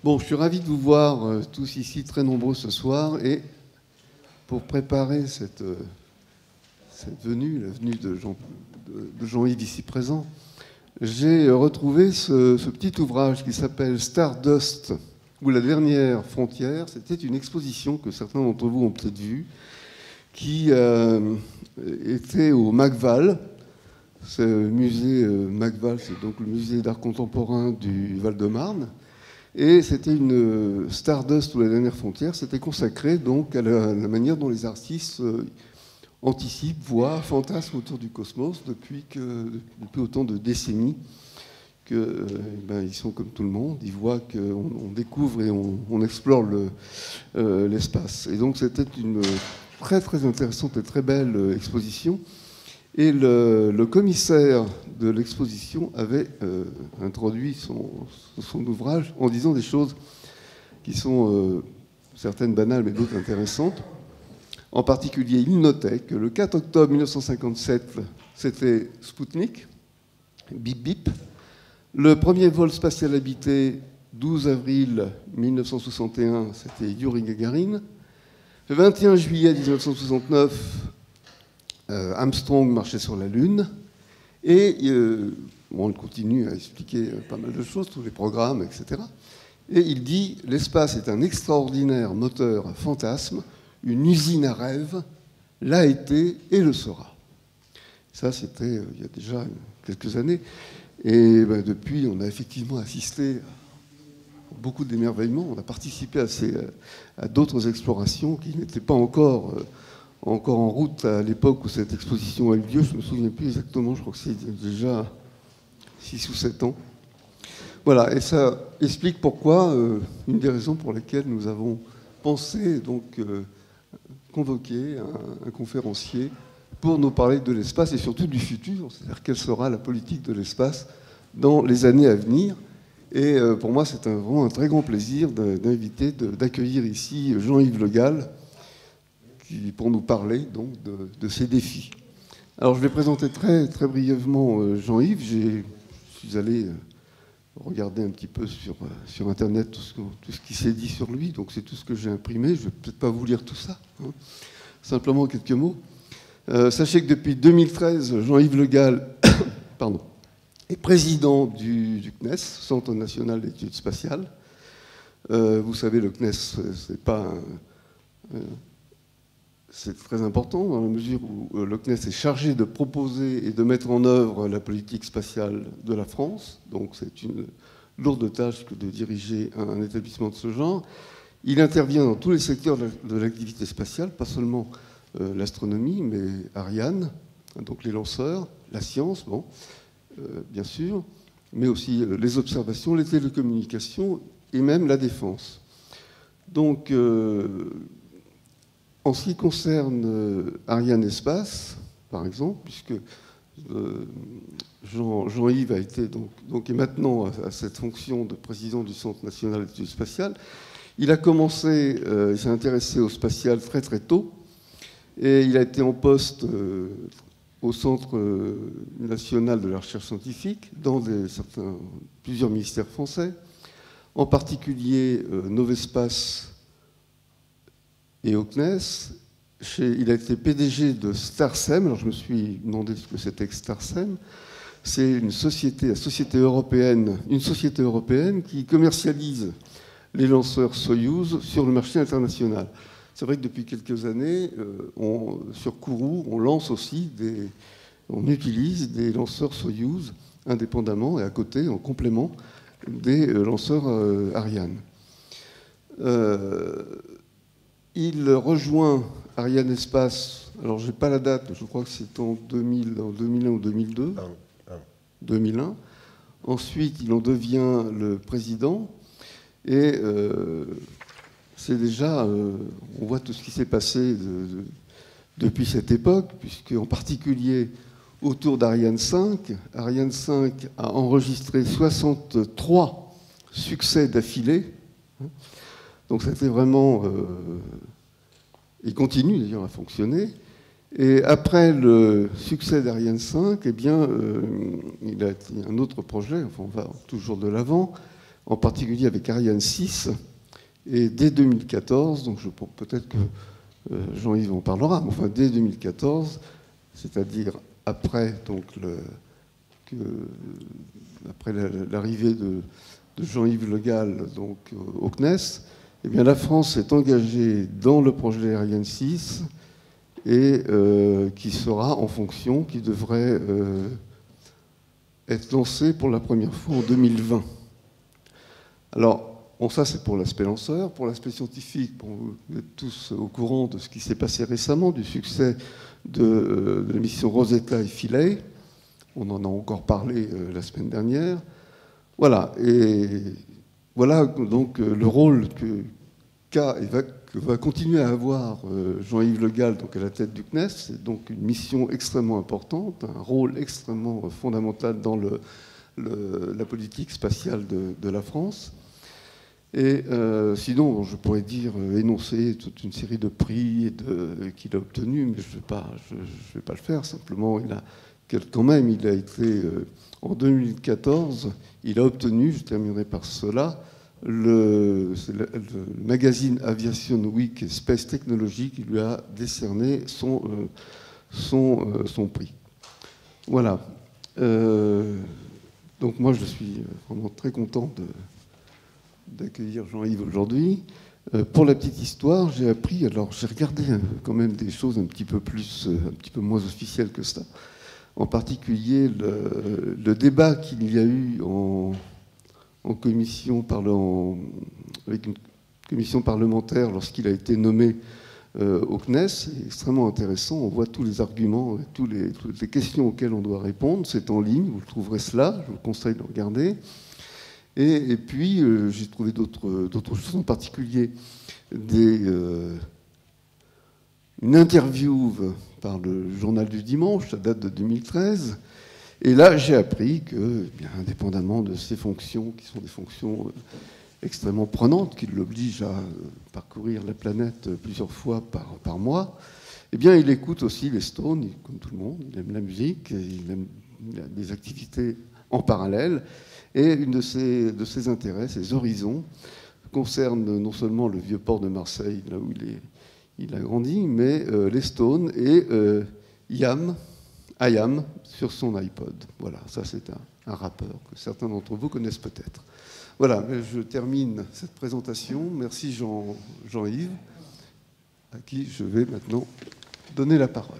Bon, je suis ravi de vous voir tous ici, très nombreux ce soir, et pour préparer cette venue, la venue de Jean-Yves ici présent, j'ai retrouvé ce petit ouvrage qui s'appelle Stardust, ou La dernière frontière. C'était une exposition que certains d'entre vous ont peut-être vue, qui était au MACVAL. Ce musée MACVAL, c'est donc le musée d'art contemporain du Val-de-Marne. Et c'était une Stardust ou la dernière frontière, c'était consacré donc à la manière dont les artistes anticipent, voient, fantasment autour du cosmos depuis autant de décennies que ils sont comme tout le monde, ils voient qu'on découvre et on explore l'espace. Et donc c'était une très très intéressante et très belle exposition. Et le commissaire de l'exposition avait introduit son ouvrage en disant des choses qui sont certaines banales mais d'autres intéressantes. En particulier, il notait que le 4 octobre 1957, c'était Spoutnik, bip bip. Le premier vol spatial habité, 12 avril 1961, c'était Yuri Gagarin. Le 21 juillet 1969, Armstrong marchait sur la Lune. Et on continue à expliquer pas mal de choses, tous les programmes, etc. Et il dit « L'espace est un extraordinaire moteur à fantasmes, une usine à rêves, l'a été et le sera. » Ça, c'était il y a déjà quelques années. Et depuis, on a effectivement assisté à beaucoup d'émerveillements. On a participé à d'autres explorations qui n'étaient pas encore en route à l'époque où cette exposition a eu lieu. Je ne me souviens plus exactement, je crois que c'est déjà 6 ou 7 ans. Voilà, et ça explique pourquoi, une des raisons pour lesquelles nous avons pensé donc convoquer un conférencier pour nous parler de l'espace et surtout du futur, c'est-à-dire quelle sera la politique de l'espace dans les années à venir. Et pour moi, c'est vraiment un très grand plaisir d'accueillir ici Jean-Yves Le Gall, pour nous parler donc de ces défis. Alors je vais présenter très, très brièvement Jean-Yves. Je suis allé regarder un petit peu sur Internet tout ce qui s'est dit sur lui, donc c'est tout ce que j'ai imprimé. Je ne vais peut-être pas vous lire tout ça, hein. Simplement quelques mots. Sachez que depuis 2013, Jean-Yves Le Gall est président du CNES, Centre national d'études spatiales. Vous savez, le CNES, c'est pas c'est très important dans la mesure où le CNES est chargé de proposer et de mettre en œuvre la politique spatiale de la France. Donc c'est une lourde tâche que de diriger un établissement de ce genre. Il intervient dans tous les secteurs de l'activité spatiale, pas seulement l'astronomie, mais Ariane, donc les lanceurs, la science, bien sûr, mais aussi les observations, les télécommunications et même la défense. Donc, en ce qui concerne Ariane Espace, par exemple, puisque Jean-Yves a été donc est maintenant à cette fonction de président du Centre national d'études spatiales, il a commencé, il s'est intéressé au spatial très très tôt, et il a été en poste au Centre national de la recherche scientifique dans plusieurs ministères français, en particulier Novespace et au CNES. Il a été PDG de Starsem. Alors je me suis demandé ce que c'était que Starsem. C'est une société européenne qui commercialise les lanceurs Soyouz sur le marché international. C'est vrai que depuis quelques années, sur Kourou, on utilise des lanceurs Soyouz indépendamment et à côté, en complément, des lanceurs Ariane. Il rejoint Ariane Espace, alors je n'ai pas la date, je crois que c'est en 2001 ou 2002. 2001. Ensuite, il en devient le président. Et c'est déjà, on voit tout ce qui s'est passé depuis cette époque, puisque en particulier autour d'Ariane 5, Ariane 5 a enregistré 63 succès d'affilée. Donc c'était vraiment... il continue d'ailleurs à fonctionner. Et après le succès d'Ariane 5, eh bien, il a un autre projet, enfin on va toujours de l'avant, en particulier avec Ariane 6. Et dès 2014, donc peut-être que Jean-Yves en parlera, mais enfin dès 2014, c'est-à-dire après, donc, après l'arrivée de Jean-Yves Le Gall donc, au CNES, eh bien, la France s'est engagée dans le projet Ariane 6 et qui sera en fonction, qui devrait être lancé pour la première fois en 2020. Alors, bon, ça c'est pour l'aspect lanceur. Pour l'aspect scientifique, bon, vous êtes tous au courant de ce qui s'est passé récemment, du succès de la mission Rosetta et Philae. On en a encore parlé la semaine dernière. Voilà, et voilà donc le rôle qu'a et que va continuer à avoir Jean-Yves Le Gall donc à la tête du CNES. C'est donc une mission extrêmement importante, un rôle extrêmement fondamental dans la politique spatiale de la France. Et sinon, je pourrais dire, énoncer toute une série de prix qu'il a obtenus, mais je ne vais pas le faire. Simplement, quand même, il a été, en 2014, il a obtenu, je terminerai par cela, le magazine Aviation Week et Space Technology qui lui a décerné son prix. Voilà. Donc moi, je suis vraiment très content d'accueillir Jean-Yves aujourd'hui. Pour la petite histoire, j'ai appris, alors j'ai regardé quand même des choses un petit peu moins officielles que ça. En particulier le débat qu'il y a eu en commission avec une commission parlementaire lorsqu'il a été nommé au CNES, c'est extrêmement intéressant. On voit tous les arguments, toutes les questions auxquelles on doit répondre. C'est en ligne, vous le trouverez cela, je vous conseille de le regarder. Et puis, j'ai trouvé d'autres choses, en particulier une interview par le Journal du Dimanche, ça date de 2013. Et là, j'ai appris que, bien, indépendamment de ces fonctions, qui sont des fonctions extrêmement prenantes, qui l'obligent à parcourir la planète plusieurs fois par mois, eh bien, il écoute aussi les Stones, comme tout le monde. Il aime la musique, il a des activités en parallèle. Et une de ses intérêts, ses horizons, concerne non seulement le vieux port de Marseille, là où il a grandi, mais les Stones et IAM sur son iPod. Voilà, ça c'est un rappeur que certains d'entre vous connaissent peut-être. Voilà, je termine cette présentation. Merci Jean-Yves, à qui je vais maintenant donner la parole.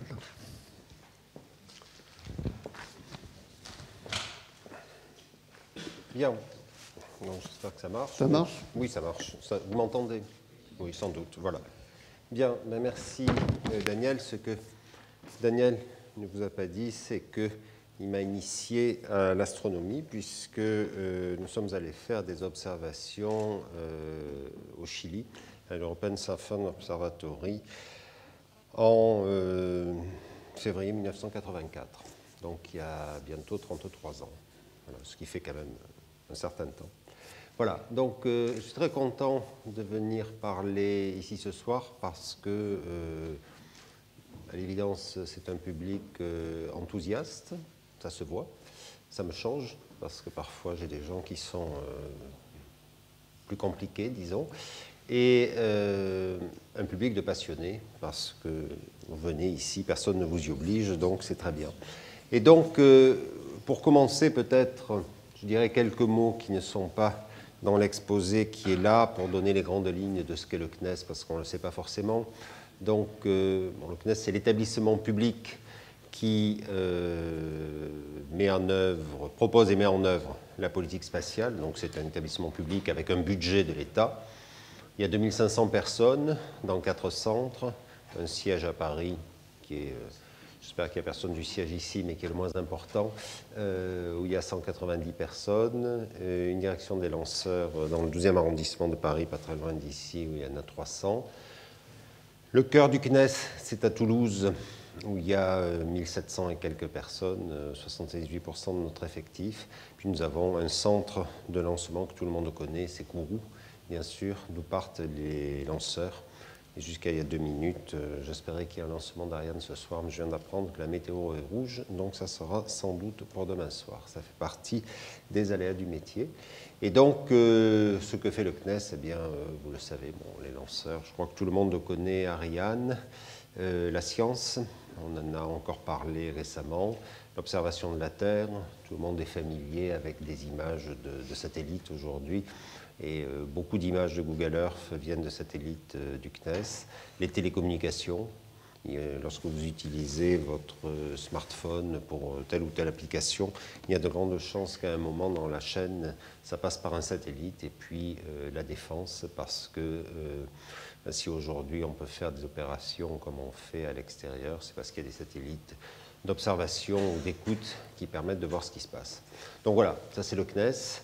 Bien. J'espère que ça marche. Ça marche ? Oui, ça marche. Vous m'entendez ? Oui, sans doute. Voilà. Bien, ben merci Daniel. Ce que Daniel ne vous a pas dit, c'est qu'il m'a initié à l'astronomie, puisque nous sommes allés faire des observations au Chili, à l'European Southern Observatory, en février 1984. Donc il y a bientôt 33 ans. Voilà, ce qui fait quand même un certain temps. Voilà, donc je suis très content de venir parler ici ce soir parce que, à l'évidence, c'est un public enthousiaste, ça se voit, ça me change parce que parfois j'ai des gens qui sont plus compliqués, disons, et un public de passionnés parce que vous venez ici, personne ne vous y oblige, donc c'est très bien. Et donc, pour commencer peut-être, je dirais quelques mots qui ne sont pas dans l'exposé qui est là pour donner les grandes lignes de ce qu'est le CNES, parce qu'on ne le sait pas forcément. Donc, le CNES, c'est l'établissement public qui propose et met en œuvre la politique spatiale. Donc, c'est un établissement public avec un budget de l'État. Il y a 2500 personnes dans 4 centres, un siège à Paris qui est... J'espère qu'il n'y a personne du siège ici, mais qui est le moins important, où il y a 190 personnes, une direction des lanceurs dans le 12e arrondissement de Paris, pas très loin d'ici, où il y en a 300. Le cœur du CNES, c'est à Toulouse, où il y a 1700 et quelques personnes, 78% de notre effectif. Puis nous avons un centre de lancement que tout le monde connaît, c'est Kourou, bien sûr, d'où partent les lanceurs. Et jusqu'à il y a 2 minutes, j'espérais qu'il y ait un lancement d'Ariane ce soir, mais je viens d'apprendre que la météo est rouge, donc ça sera sans doute pour demain soir. Ça fait partie des aléas du métier. Et donc, ce que fait le CNES, eh bien, vous le savez, bon, les lanceurs, je crois que tout le monde connaît Ariane, la science, on en a encore parlé récemment, l'observation de la Terre, tout le monde est familier avec des images de satellites aujourd'hui, et beaucoup d'images de Google Earth viennent de satellites du CNES, les télécommunications. Lorsque vous utilisez votre smartphone pour telle ou telle application, il y a de grandes chances qu'à un moment dans la chaîne, ça passe par un satellite. Et puis la défense, parce que si aujourd'hui on peut faire des opérations comme on fait à l'extérieur, c'est parce qu'il y a des satellites d'observation ou d'écoute qui permettent de voir ce qui se passe. Donc voilà, ça c'est le CNES.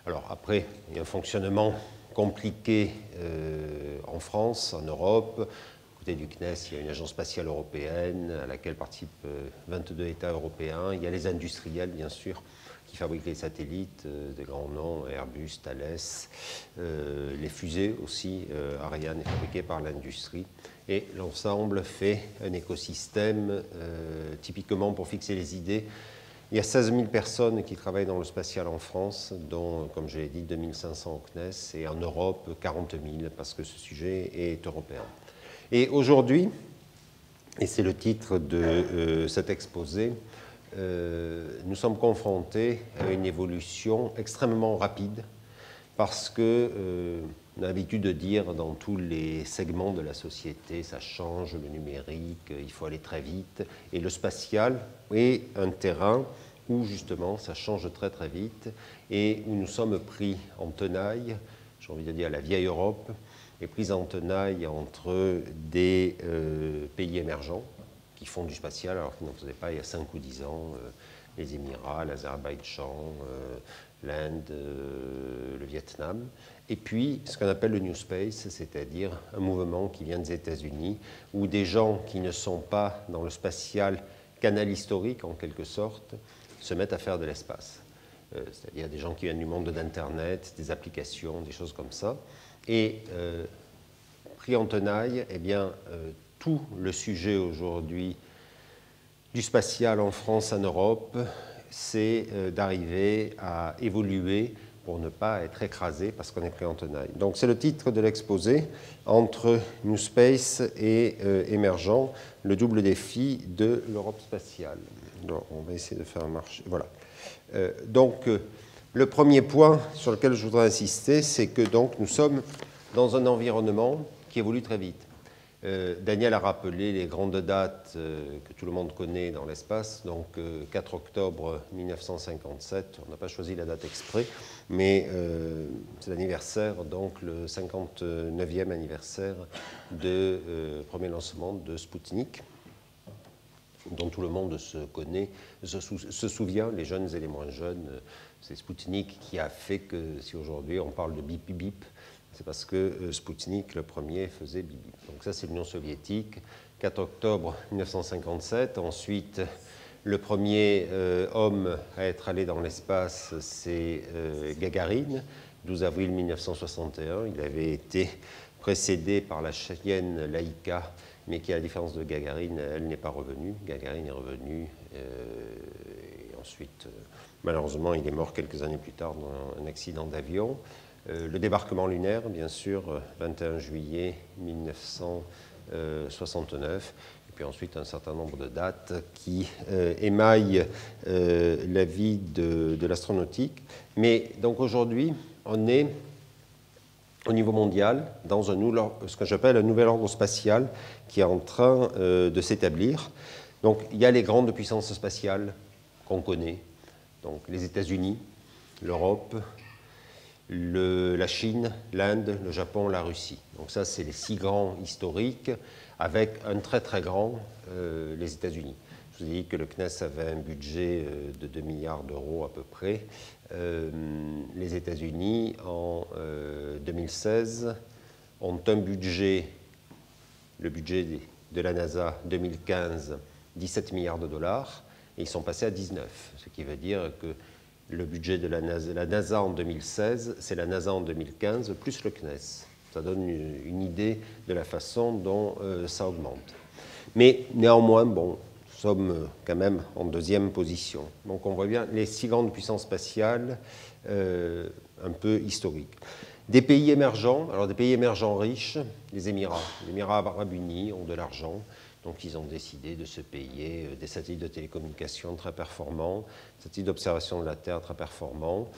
Alors après, il y a un fonctionnement compliqué en France, en Europe. Du CNES, il y a une agence spatiale européenne à laquelle participent 22 États européens. Il y a les industriels, bien sûr, qui fabriquent les satellites, des grands noms, Airbus, Thales, les fusées aussi. Ariane est fabriquée par l'industrie. Et l'ensemble fait un écosystème typiquement pour fixer les idées. Il y a 16 000 personnes qui travaillent dans le spatial en France, dont, comme je l'ai dit, 2 500 au CNES, et en Europe, 40 000, parce que ce sujet est européen. Et aujourd'hui, et c'est le titre de cet exposé, nous sommes confrontés à une évolution extrêmement rapide parce que on a l'habitude de dire dans tous les segments de la société, ça change, le numérique, il faut aller très vite, et le spatial est un terrain où justement ça change très très vite et où nous sommes pris en tenaille, j'ai envie de dire la vieille Europe, est prise en tenaille entre des pays émergents qui font du spatial alors qu'ils n'en faisaient pas il y a 5 ou 10 ans, les Émirats, l'Azerbaïdjan, l'Inde, le Vietnam, et puis ce qu'on appelle le New Space, c'est-à-dire un mouvement qui vient des États-Unis, où des gens qui ne sont pas dans le spatial canal historique en quelque sorte, se mettent à faire de l'espace. C'est-à-dire des gens qui viennent du monde d'Internet, des applications, des choses comme ça. Et pris en tenaille, eh bien, tout le sujet aujourd'hui du spatial en France, en Europe, c'est d'arriver à évoluer pour ne pas être écrasé parce qu'on est pris en tenaille. Donc c'est le titre de l'exposé, entre New Space et émergent, le double défi de l'Europe spatiale. Donc, on va essayer de faire marcher. Voilà. Donc le premier point sur lequel je voudrais insister, c'est que donc, nous sommes dans un environnement qui évolue très vite. Daniel a rappelé les grandes dates que tout le monde connaît dans l'espace. Donc 4 octobre 1957, on n'a pas choisi la date exprès, mais c'est l'anniversaire, donc le 59e anniversaire du premier lancement de Spoutnik, dont tout le monde se souvient, les jeunes et les moins jeunes. C'est Spoutnik qui a fait que, si aujourd'hui on parle de bip bip bip, c'est parce que Spoutnik, le premier, faisait bip bip. Donc ça, c'est l'Union soviétique, 4 octobre 1957. Ensuite, le premier homme à être allé dans l'espace, c'est Gagarine, 12 avril 1961. Il avait été précédé par la chienne Laïka, mais qui, à la différence de Gagarine, elle n'est pas revenue. Gagarine est revenu, et ensuite, malheureusement, il est mort quelques années plus tard dans un accident d'avion. Le débarquement lunaire, bien sûr, 21 juillet 1969, et puis ensuite un certain nombre de dates qui émaillent la vie de l'astronautique. Mais donc aujourd'hui, on est au niveau mondial dans ce que j'appelle un nouvel ordre spatial qui est en train de s'établir. Donc il y a les grandes puissances spatiales qu'on connaît, donc les États-Unis, l'Europe, la Chine, l'Inde, le Japon, la Russie. Donc ça, c'est les 6 grands historiques, avec un très très grand, les États-Unis. Je vous ai dit que le CNES avait un budget de 2 milliards d'euros à peu près. Les États-Unis, en 2016, ont un budget, le budget de la NASA 2015, 17 milliards de dollars, et ils sont passés à 19, ce qui veut dire que le budget de la NASA en 2016, c'est la NASA en 2015, plus le CNES. Ça donne une idée de la façon dont ça augmente. Mais néanmoins, bon, nous sommes quand même en deuxième position. Donc on voit bien les 6 grandes puissances spatiales un peu historiques. Des pays émergents, alors des pays émergents riches, les Émirats. Les Émirats arabes unis ont de l'argent, donc ils ont décidé de se payer des satellites de télécommunications très performants, des satellites d'observation de la Terre très performants.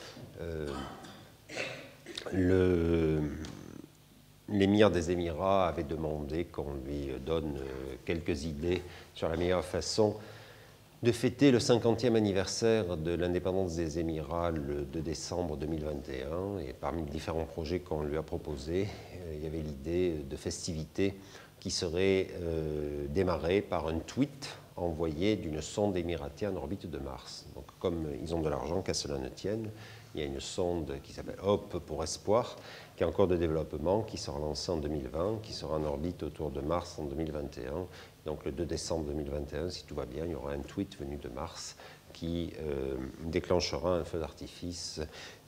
L'émir des Émirats avait demandé qu'on lui donne quelques idées sur la meilleure façon de fêter le 50e anniversaire de l'indépendance des Émirats le 2 décembre 2021. Et parmi les différents projets qu'on lui a proposés, il y avait l'idée de festivités qui serait démarrée par un tweet envoyé d'une sonde émiratienne en orbite de Mars. Donc, comme ils ont de l'argent, qu'à cela ne tienne, il y a une sonde qui s'appelle HOPE pour Espoir, qui est en cours de développement, qui sera lancée en 2020, qui sera en orbite autour de Mars en 2021. Donc le 2 décembre 2021, si tout va bien, il y aura un tweet venu de Mars qui déclenchera un feu d'artifice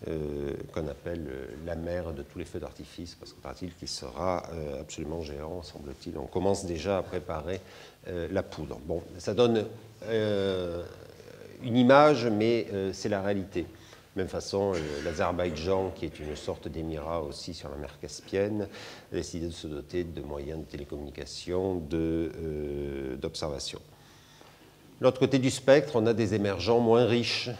qu'on appelle la mère de tous les feux d'artifice, parce que paraît-il qu'il sera absolument géant, semble-t-il. On commence déjà à préparer la poudre. Bon, ça donne une image, mais c'est la réalité. De même façon, l'Azerbaïdjan, qui est une sorte d'émirat aussi sur la mer Caspienne, a décidé de se doter de moyens de télécommunication, d'observation. De l'autre côté du spectre, on a des émergents moins riches,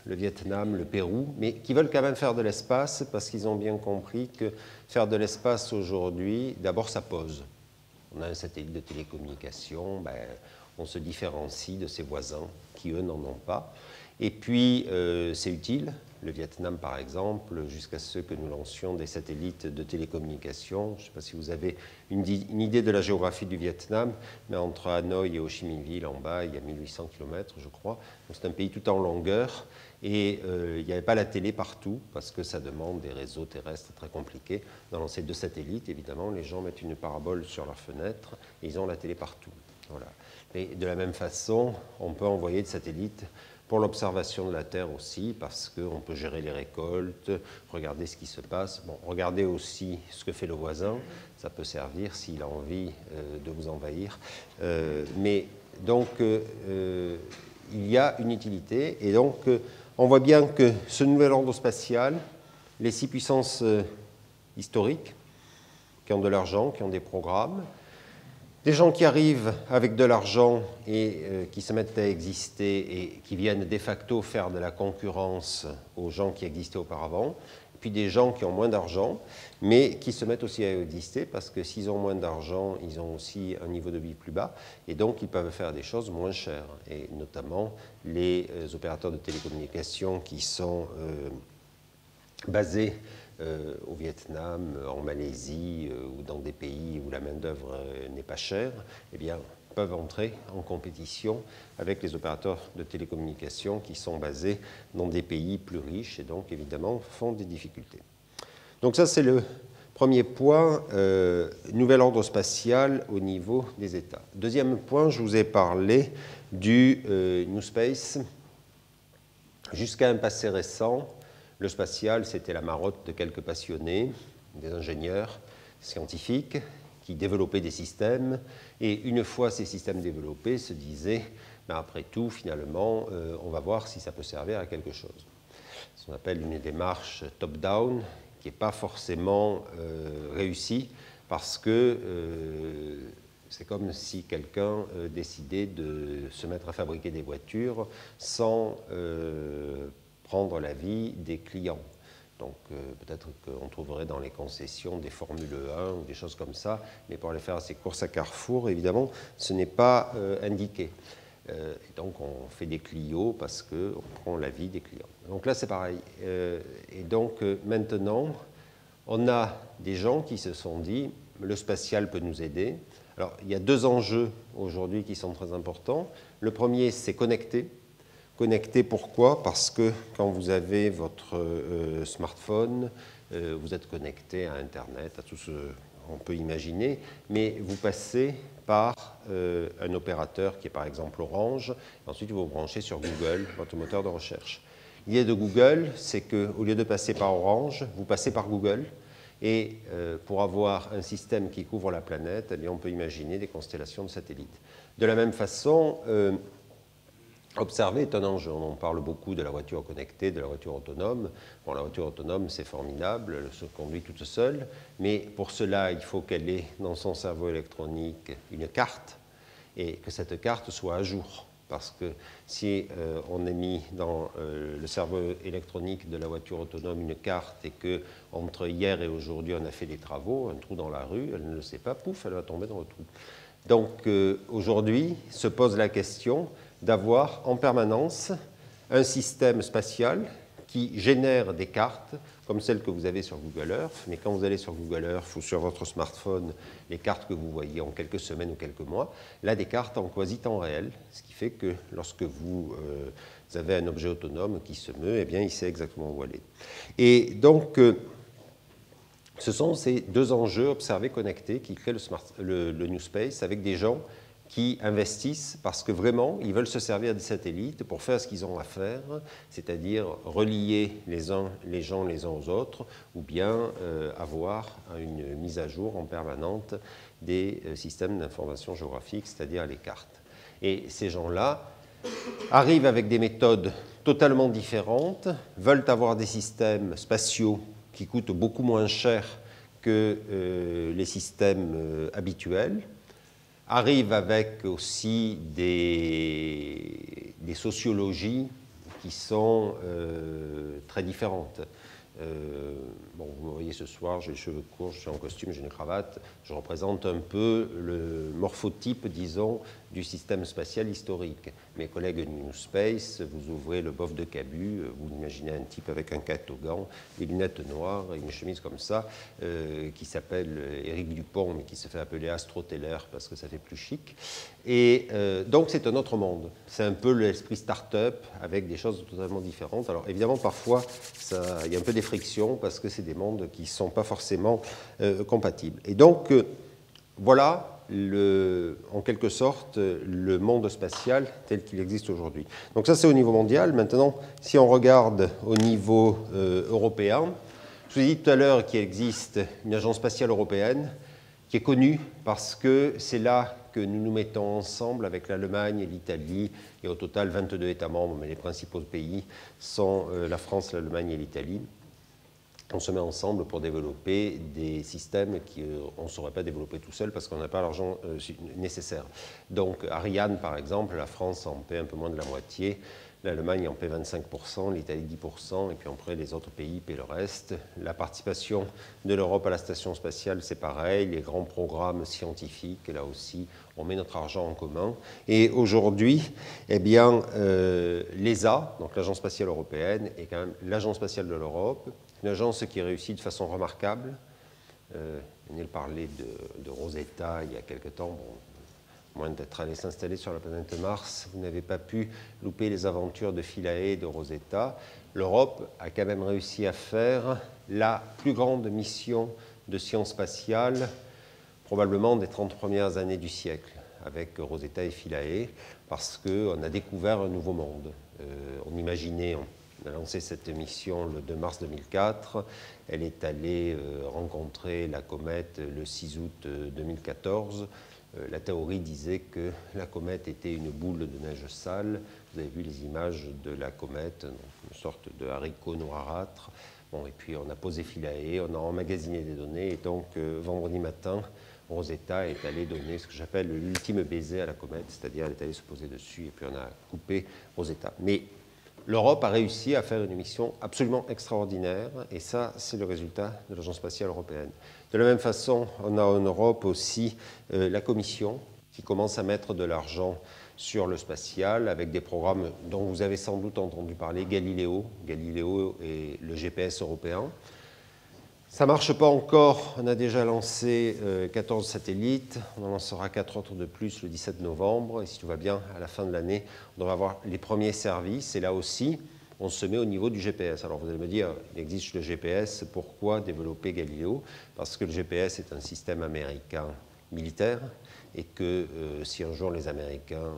le Vietnam, le Pérou, mais qui veulent quand même faire de l'espace parce qu'ils ont bien compris que faire de l'espace aujourd'hui, d'abord ça pose. On a un satellite de télécommunication, on se différencie de ses voisins qui, eux, n'en ont pas. Et puis, c'est utile. Le Vietnam, par exemple, jusqu'à ce que nous lancions des satellites de télécommunication. Je ne sais pas si vous avez une idée de la géographie du Vietnam, mais entre Hanoï et Ho Chi Minh Ville, en bas, il y a 1800 km, je crois. Donc, c'est un pays tout en longueur. Et il n'y avait pas la télé partout, parce que ça demande des réseaux terrestres très compliqués. On a lancé 2 satellites, évidemment. Les gens mettent une parabole sur leur fenêtre et ils ont la télé partout. Voilà. Et de la même façon, on peut envoyer des satellites pour l'observation de la Terre aussi, parce qu'on peut gérer les récoltes, regarder ce qui se passe. Bon, regardez aussi ce que fait le voisin, ça peut servir s'il a envie de vous envahir. Mais donc, il y a une utilité, et donc, on voit bien que ce nouvel ordre spatial, les 6 puissances historiques, qui ont de l'argent, qui ont des programmes, des gens qui arrivent avec de l'argent et qui se mettent à exister et qui viennent de facto faire de la concurrence aux gens qui existaient auparavant, puis des gens qui ont moins d'argent, mais qui se mettent aussi à exister parce que s'ils ont moins d'argent, ils ont aussi un niveau de vie plus bas et donc ils peuvent faire des choses moins chères. Et notamment les opérateurs de télécommunications qui sont basés au Vietnam, en Malaisie ou dans des pays où la main-d'œuvre n'est pas chère, eh bien, peuvent entrer en compétition avec les opérateurs de télécommunications qui sont basés dans des pays plus riches et donc, évidemment, font des difficultés. Donc ça, c'est le premier point, nouvel ordre spatial au niveau des États. Deuxième point, je vous ai parlé du New Space. Jusqu'à un passé récent, le spatial, c'était la marotte de quelques passionnés, des ingénieurs scientifiques qui développaient des systèmes. Et une fois ces systèmes développés, se disaient, après tout, finalement, on va voir si ça peut servir à quelque chose. Ce qu'on appelle une démarche top-down, qui n'est pas forcément réussie, parce que c'est comme si quelqu'un décidait de se mettre à fabriquer des voitures sans prendre l'avis des clients. Donc peut-être qu'on trouverait dans les concessions des Formule 1 ou des choses comme ça, mais pour aller faire ces courses à Carrefour, évidemment, ce n'est pas indiqué. Et donc on fait des Clio parce qu'on prend l'avis des clients. Donc là c'est pareil. Et donc maintenant, on a des gens qui se sont dit, le spatial peut nous aider. Alors il y a 2 enjeux aujourd'hui qui sont très importants. Le premier, c'est connecter. Connecté, pourquoi? Parce que quand vous avez votre smartphone, vous êtes connecté à Internet, à tout ce qu'on peut imaginer, mais vous passez par un opérateur qui est par exemple Orange, et ensuite vous vous branchez sur Google, votre moteur de recherche. L'idée de Google, c'est qu'au lieu de passer par Orange, vous passez par Google, Et pour avoir un système qui couvre la planète, eh bien, on peut imaginer des constellations de satellites. De la même façon, observer est un enjeu. On parle beaucoup de la voiture connectée, de la voiture autonome. Bon, la voiture autonome, c'est formidable, elle se conduit toute seule, mais pour cela, il faut qu'elle ait dans son cerveau électronique une carte et que cette carte soit à jour. Parce que si on a mis dans le cerveau électronique de la voiture autonome une carte et qu'entre hier et aujourd'hui on a fait des travaux, un trou dans la rue, elle ne le sait pas, pouf, elle va tomber dans le trou. Donc aujourd'hui se pose la question d'avoir en permanence un système spatial qui génère des cartes, comme celles que vous avez sur Google Earth, mais quand vous allez sur Google Earth ou sur votre smartphone, les cartes que vous voyez en quelques semaines ou quelques mois, là, des cartes en quasi-temps réel, ce qui fait que lorsque vous avez un objet autonome qui se meut, eh bien, il sait exactement où aller. Et donc, ce sont ces deux enjeux observés, connectés, qui créent le New Space avec des gens qui investissent parce que vraiment, ils veulent se servir des satellites pour faire ce qu'ils ont à faire, c'est-à-dire relier les gens les uns aux autres, ou bien avoir une mise à jour en permanente des systèmes d'information géographique, c'est-à-dire les cartes. Et ces gens-là arrivent avec des méthodes totalement différentes, veulent avoir des systèmes spatiaux qui coûtent beaucoup moins cher que les systèmes habituels, arrivent avec aussi des sociologies qui sont très différentes. Bon, vous me voyez ce soir, j'ai les cheveux courts, je suis en costume, j'ai une cravate. Je représente un peu le morphotype, disons, du système spatial historique. Mes collègues de New Space, vous ouvrez le bof de Cabu, vous imaginez un type avec un catogan, des lunettes noires et une chemise comme ça, qui s'appelle Éric Dupont, mais qui se fait appeler Astroteller parce que ça fait plus chic. Et donc c'est un autre monde. C'est un peu l'esprit start-up avec des choses totalement différentes. Alors évidemment, parfois, il y a un peu des frictions parce que c'est des mondes qui ne sont pas forcément compatibles. Et donc, voilà, en quelque sorte, le monde spatial tel qu'il existe aujourd'hui. Donc ça, c'est au niveau mondial. Maintenant, si on regarde au niveau européen, je vous ai dit tout à l'heure qu'il existe une agence spatiale européenne qui est connue parce que c'est là que nous nous mettons ensemble avec l'Allemagne et l'Italie, et au total 22 États membres, mais les principaux pays sont la France, l'Allemagne et l'Italie. On se met ensemble pour développer des systèmes qu'on ne saurait pas développer tout seul parce qu'on n'a pas l'argent nécessaire. Donc Ariane, par exemple, la France en paie un peu moins de la moitié, l'Allemagne en paie 25%, l'Italie 10%, et puis après les autres pays paient le reste. La participation de l'Europe à la station spatiale, c'est pareil, les grands programmes scientifiques, là aussi, on met notre argent en commun. Et aujourd'hui, eh bien, l'ESA, donc l'Agence spatiale européenne, est quand même l'Agence spatiale de l'Europe, une agence qui réussit de façon remarquable. Daniel parlait de Rosetta il y a quelque temps. Bon, moins d'être allé s'installer sur la planète Mars, vous n'avez pas pu louper les aventures de Philae et de Rosetta. L'Europe a quand même réussi à faire la plus grande mission de science spatiale, probablement des 30 premières années du siècle, avec Rosetta et Philae, parce qu'on a découvert un nouveau monde. On imaginait... On a lancé cette mission le 2 mars 2004. Elle est allée rencontrer la comète le 6 août 2014. La théorie disait que la comète était une boule de neige sale. Vous avez vu les images de la comète, donc une sorte de haricot noirâtre. Bon, et puis on a posé Philae, on a emmagasiné des données. Et donc vendredi matin, Rosetta est allée donner ce que j'appelle l'ultime baiser à la comète, c'est-à-dire elle est allée se poser dessus et puis on a coupé Rosetta. Mais l'Europe a réussi à faire une mission absolument extraordinaire, et ça, c'est le résultat de l'Agence spatiale européenne. De la même façon, on a en Europe aussi la Commission, qui commence à mettre de l'argent sur le spatial, avec des programmes dont vous avez sans doute entendu parler, Galileo. Galileo est le GPS européen. Ça ne marche pas encore, on a déjà lancé 14 satellites, on en lancera 4 autres de plus le 17 novembre, et si tout va bien, à la fin de l'année, on devrait avoir les premiers services, et là aussi, on se met au niveau du GPS. Alors vous allez me dire, il existe le GPS, pourquoi développer Galileo? Parce que le GPS est un système américain militaire, et que si un jour les Américains,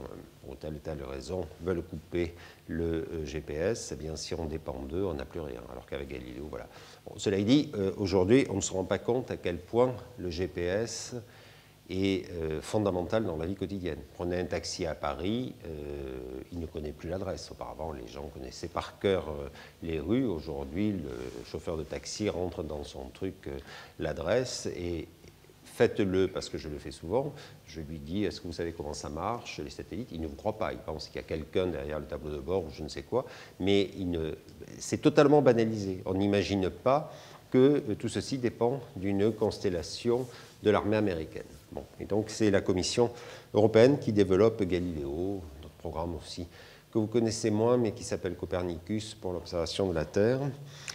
pour telle ou telle raison, veulent couper le GPS, eh bien, si on dépend d'eux, on n'a plus rien. Alors qu'avec Galileo, voilà. Bon, cela dit, aujourd'hui, on ne se rend pas compte à quel point le GPS est fondamental dans la vie quotidienne. Prenez un taxi à Paris, il ne connaît plus l'adresse. Auparavant, les gens connaissaient par cœur les rues. Aujourd'hui, le chauffeur de taxi rentre dans son truc l'adresse et faites-le, parce que je le fais souvent, je lui dis, est-ce que vous savez comment ça marche, les satellites? Il ne vous croit pas, il pense qu'il y a quelqu'un derrière le tableau de bord ou je ne sais quoi, mais c'est totalement banalisé. On n'imagine pas que tout ceci dépend d'une constellation de l'armée américaine. Bon, et donc c'est la Commission européenne qui développe Galileo, notre programme aussi, que vous connaissez moins, mais qui s'appelle Copernicus pour l'observation de la Terre.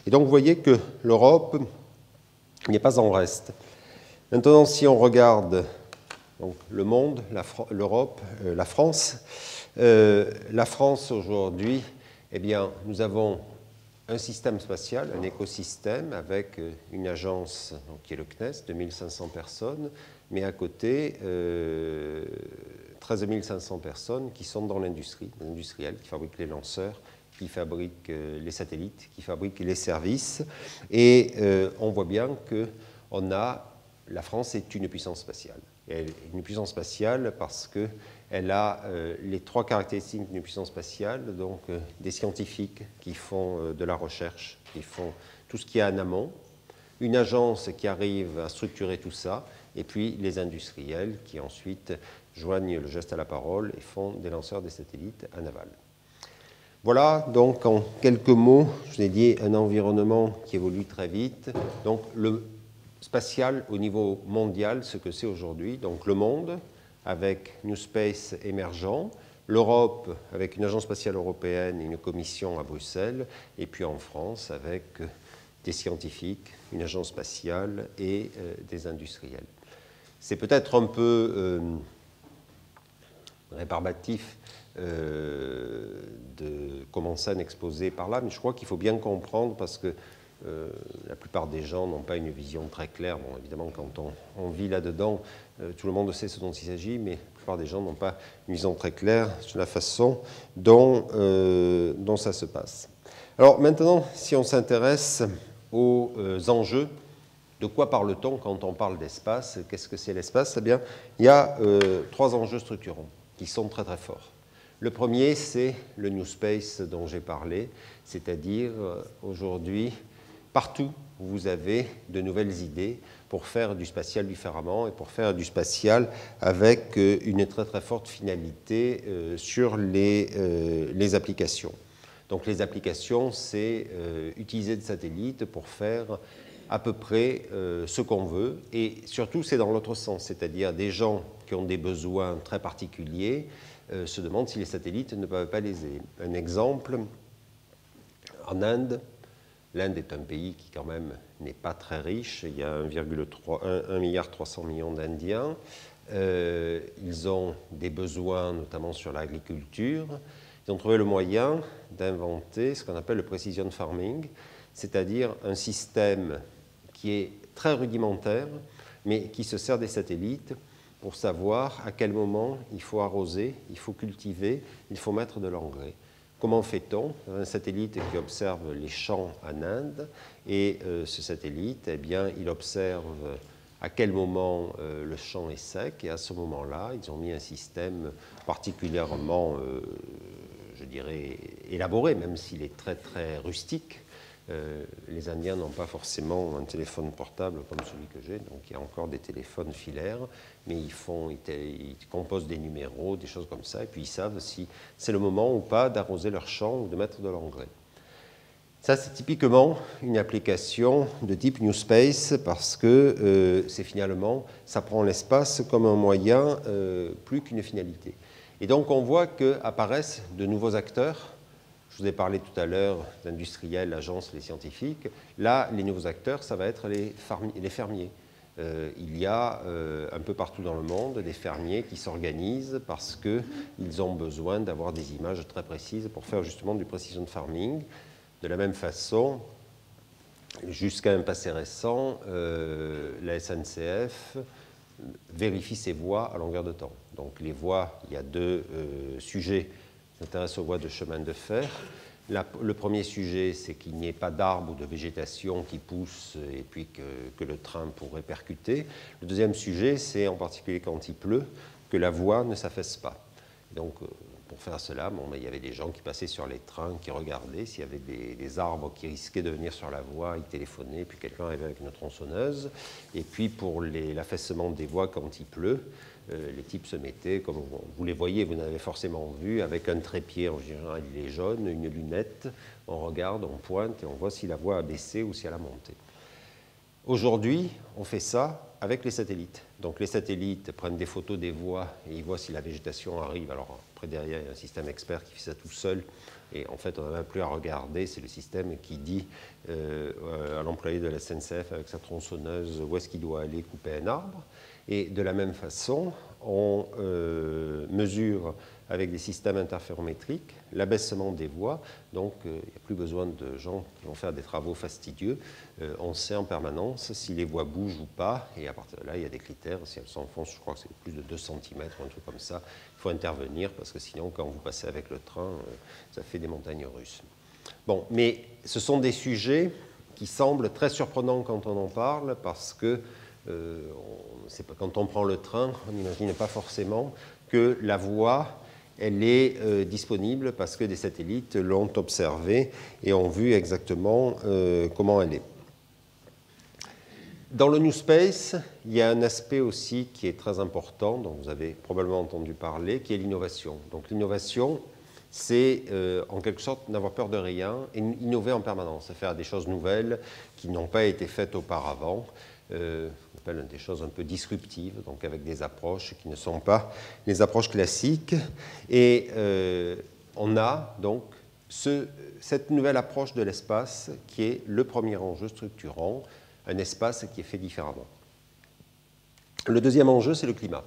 Et donc vous voyez que l'Europe n'est pas en reste. Maintenant, si on regarde donc, le monde, l'Europe, la France aujourd'hui, eh bien, nous avons un système spatial, un écosystème avec une agence donc, qui est le CNES, 2500 personnes, mais à côté, 13 500 personnes qui sont dans l'industrie, les industriels qui fabriquent les lanceurs, qui fabriquent les satellites, qui fabriquent les services. Et on voit bien que la France est une puissance spatiale. Elle est une puissance spatiale parce qu'elle a les trois caractéristiques d'une puissance spatiale, donc des scientifiques qui font de la recherche, qui font tout ce qu'il y a en amont, une agence qui arrive à structurer tout ça, et puis les industriels qui ensuite joignent le geste à la parole et font des lanceurs des satellites en aval. Voilà donc en quelques mots, je vous ai dit, un environnement qui évolue très vite. Donc le spatial au niveau mondial, ce que c'est aujourd'hui. Donc le monde, avec New Space émergent, l'Europe, avec une agence spatiale européenne et une commission à Bruxelles, et puis en France, avec des scientifiques, une agence spatiale et des industriels. C'est peut-être un peu rébarbatif de commencer un exposé par là, mais je crois qu'il faut bien comprendre parce que la plupart des gens n'ont pas une vision très claire. Bon, évidemment, quand on vit là-dedans, tout le monde sait ce dont il s'agit, mais la plupart des gens n'ont pas une vision très claire sur la façon dont ça se passe. Alors maintenant, si on s'intéresse aux enjeux, de quoi parle-t-on quand on parle d'espace? Qu'est-ce que c'est l'espace? Eh bien, il y a trois enjeux structurants qui sont très très forts. Le premier, c'est le New Space dont j'ai parlé, c'est-à-dire aujourd'hui, partout où vous avez de nouvelles idées pour faire du spatial différemment et pour faire du spatial avec une très très forte finalité sur les applications. Donc les applications, c'est utiliser des satellites pour faire à peu près ce qu'on veut, et surtout c'est dans l'autre sens, c'est-à-dire des gens qui ont des besoins très particuliers se demandent si les satellites ne peuvent pas les aider. Un exemple, en Inde, l'Inde est un pays qui quand même n'est pas très riche, il y a 1,3 milliard d'Indiens, ils ont des besoins notamment sur l'agriculture, ils ont trouvé le moyen d'inventer ce qu'on appelle le precision farming, c'est-à-dire un système qui est très rudimentaire, mais qui se sert des satellites pour savoir à quel moment il faut arroser, il faut cultiver, il faut mettre de l'engrais. Comment fait-on? Un satellite qui observe les champs en Inde, et ce satellite, eh bien, il observe à quel moment le champ est sec, et à ce moment-là, ils ont mis un système particulièrement, je dirais, élaboré, même s'il est très très rustique. Les Indiens n'ont pas forcément un téléphone portable comme celui que j'ai, donc il y a encore des téléphones filaires, mais ils composent des numéros, des choses comme ça, et puis ils savent si c'est le moment ou pas d'arroser leur champ ou de mettre de l'engrais. Ça, c'est typiquement une application de type New Space parce que c'est finalement, ça prend l'espace comme un moyen plus qu'une finalité. Et donc on voit qu'apparaissent de nouveaux acteurs. Je vous ai parlé tout à l'heure d'industriels, l'agences, les scientifiques. Là, les nouveaux acteurs, ça va être les fermiers. Il y a un peu partout dans le monde des fermiers qui s'organisent parce qu'ils ont besoin d'avoir des images très précises pour faire justement du precision farming. De la même façon, jusqu'à un passé récent, la SNCF, vérifie ces voies à longueur de temps. Donc les voies, il y a deux sujets qui s'intéressent aux voies de chemin de fer. Le premier sujet, c'est qu'il n'y ait pas d'arbres ou de végétation qui poussent et puis que le train pourrait percuter. Le deuxième sujet, c'est en particulier quand il pleut, que la voie ne s'affaisse pas. Donc, pour faire cela, il y avait des gens qui passaient sur les trains, qui regardaient s'il y avait des arbres qui risquaient de venir sur la voie, ils téléphonaient, puis quelqu'un arrivait avec une tronçonneuse. Et puis, pour l'affaissement des voies quand il pleut, les types se mettaient, comme vous les voyez, vous n'avez forcément vu, avec un trépied, en général il est jaune, une lunette, on regarde, on pointe et on voit si la voie a baissé ou si elle a monté. Aujourd'hui, on fait ça avec les satellites. Donc les satellites prennent des photos des voies et ils voient si la végétation arrive. Alors après, derrière, il y a un système expert qui fait ça tout seul. Et en fait, on n'a même plus à regarder. C'est le système qui dit à l'employé de la SNCF avec sa tronçonneuse où est-ce qu'il doit aller couper un arbre. Et de la même façon, on mesure avec des systèmes interférométriques l'abaissement des voies. Donc, il n'y a plus besoin de gens qui vont faire des travaux fastidieux. On sait en permanence si les voies bougent ou pas. Et à partir de là, il y a des critères. Si elles s'enfoncent, je crois que c'est plus de 2 cm ou un truc comme ça, il faut intervenir parce que sinon, quand vous passez avec le train, ça fait des montagnes russes. Bon, mais ce sont des sujets qui semblent très surprenants quand on en parle parce que quand on prend le train, on n'imagine pas forcément que la voie, elle est disponible parce que des satellites l'ont observée et ont vu exactement comment elle est. Dans le New Space, il y a un aspect aussi qui est très important, dont vous avez probablement entendu parler, qui est l'innovation. Donc l'innovation, c'est en quelque sorte n'avoir peur de rien et innover en permanence, faire des choses nouvelles qui n'ont pas été faites auparavant. On appelle des choses un peu disruptives, donc avec des approches qui ne sont pas les approches classiques. Et on a donc cette nouvelle approche de l'espace qui est le premier enjeu structurant, un espace qui est fait différemment. Le deuxième enjeu, c'est le climat.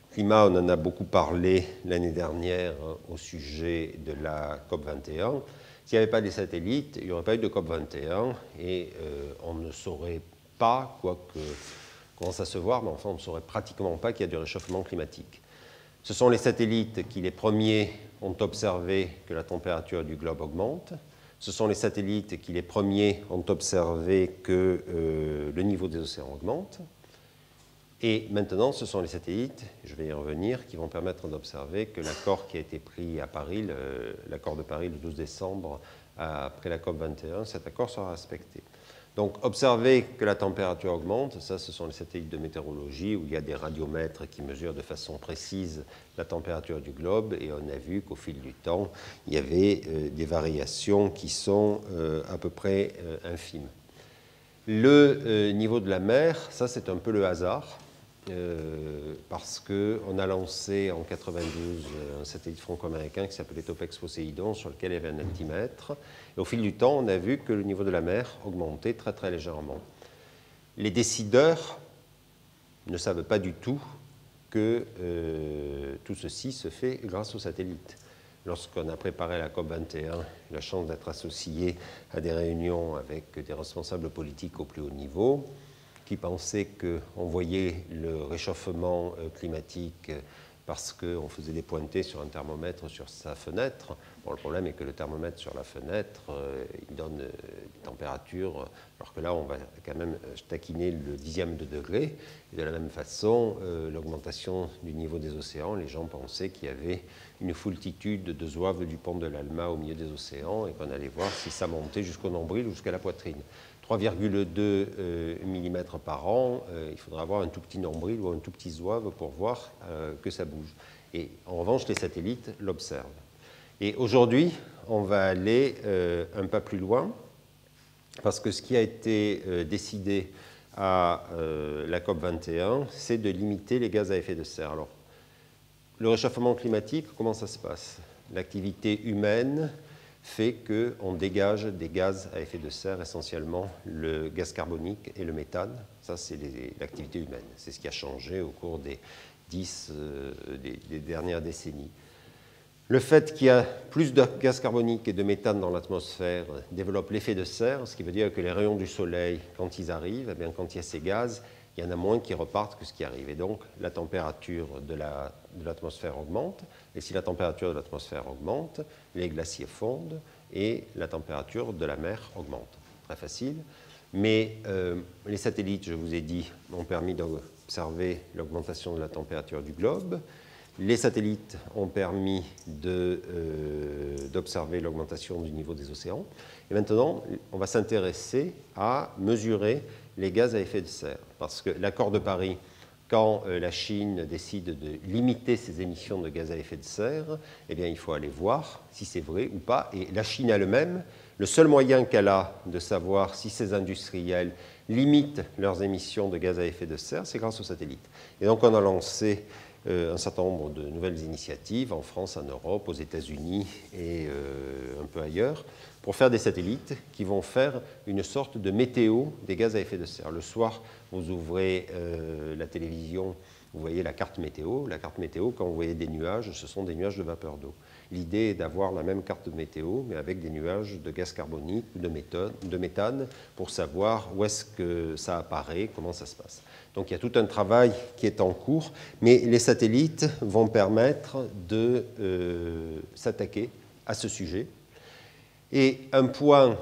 Le climat, on en a beaucoup parlé l'année dernière au sujet de la COP21. S'il n'y avait pas des satellites, il n'y aurait pas eu de COP21 et on ne saurait pas, quoique commence à se voir, mais enfin on ne saurait pratiquement pas qu'il y a du réchauffement climatique. Ce sont les satellites qui, les premiers, ont observé que la température du globe augmente. Ce sont les satellites qui, les premiers, ont observé que le niveau des océans augmente. Et maintenant, ce sont les satellites, je vais y revenir, qui vont permettre d'observer que l'accord qui a été pris à Paris, l'accord de Paris le 12 décembre, après la COP21, cet accord sera respecté. Donc, observer que la température augmente, ça, ce sont les satellites de météorologie où il y a des radiomètres qui mesurent de façon précise la température du globe et on a vu qu'au fil du temps, il y avait des variations qui sont à peu près infimes. Le niveau de la mer, ça, c'est un peu le hasard parce qu'on a lancé en 92 un satellite franco-américain qui s'appelait Topex Poséidon sur lequel il y avait un altimètre. Et au fil du temps, on a vu que le niveau de la mer augmentait très très légèrement. Les décideurs ne savent pas du tout que tout ceci se fait grâce aux satellites. Lorsqu'on a préparé la COP21, la chance d'être associé à des réunions avec des responsables politiques au plus haut niveau, qui pensaient qu'on voyait le réchauffement climatique parce qu'on faisait des pointées sur un thermomètre sur sa fenêtre. Bon, le problème est que le thermomètre sur la fenêtre, il donne des températures, alors que là, on va quand même taquiner le dixième de degré. Et de la même façon, l'augmentation du niveau des océans, les gens pensaient qu'il y avait une foultitude de zouaves du pont de l'Alma au milieu des océans et qu'on allait voir si ça montait jusqu'au nombril ou jusqu'à la poitrine. 3,2 mm par an, il faudra avoir un tout petit nombril ou un tout petit zouave pour voir que ça bouge. Et en revanche, les satellites l'observent. Et aujourd'hui, on va aller un pas plus loin, parce que ce qui a été décidé à la COP21, c'est de limiter les gaz à effet de serre. Alors, le réchauffement climatique, comment ça se passe? L'activité humaine fait qu'on dégage des gaz à effet de serre, essentiellement le gaz carbonique et le méthane. Ça, c'est l'activité humaine. C'est ce qui a changé au cours des dernières décennies. Le fait qu'il y a plus de gaz carbonique et de méthane dans l'atmosphère développe l'effet de serre, ce qui veut dire que les rayons du soleil, quand ils arrivent, eh bien, quand il y a ces gaz, il y en a moins qui repartent que ce qui arrive. Et donc, la température de l'atmosphère augmente. Et si la température de l'atmosphère augmente, les glaciers fondent et la température de la mer augmente. Très facile. Mais les satellites, je vous ai dit, ont permis d'observer l'augmentation de la température du globe. Les satellites ont permis d'observer l'augmentation du niveau des océans. Et maintenant, on va s'intéresser à mesurer les gaz à effet de serre. Parce que l'accord de Paris, quand la Chine décide de limiter ses émissions de gaz à effet de serre, eh bien, il faut aller voir si c'est vrai ou pas. Et la Chine elle-même, le seul moyen qu'elle a de savoir si ces industriels limitent leurs émissions de gaz à effet de serre, c'est grâce aux satellites. Et donc, on a lancé un certain nombre de nouvelles initiatives en France, en Europe, aux États-Unis et un peu ailleurs, pour faire des satellites qui vont faire une sorte de météo des gaz à effet de serre. Le soir, vous ouvrez la télévision, vous voyez la carte météo. La carte météo, quand vous voyez des nuages, ce sont des nuages de vapeur d'eau. L'idée est d'avoir la même carte de météo, mais avec des nuages de gaz carbonique ou de méthane, pour savoir où est-ce que ça apparaît, comment ça se passe. Donc il y a tout un travail qui est en cours, mais les satellites vont permettre de s'attaquer à ce sujet. Et un point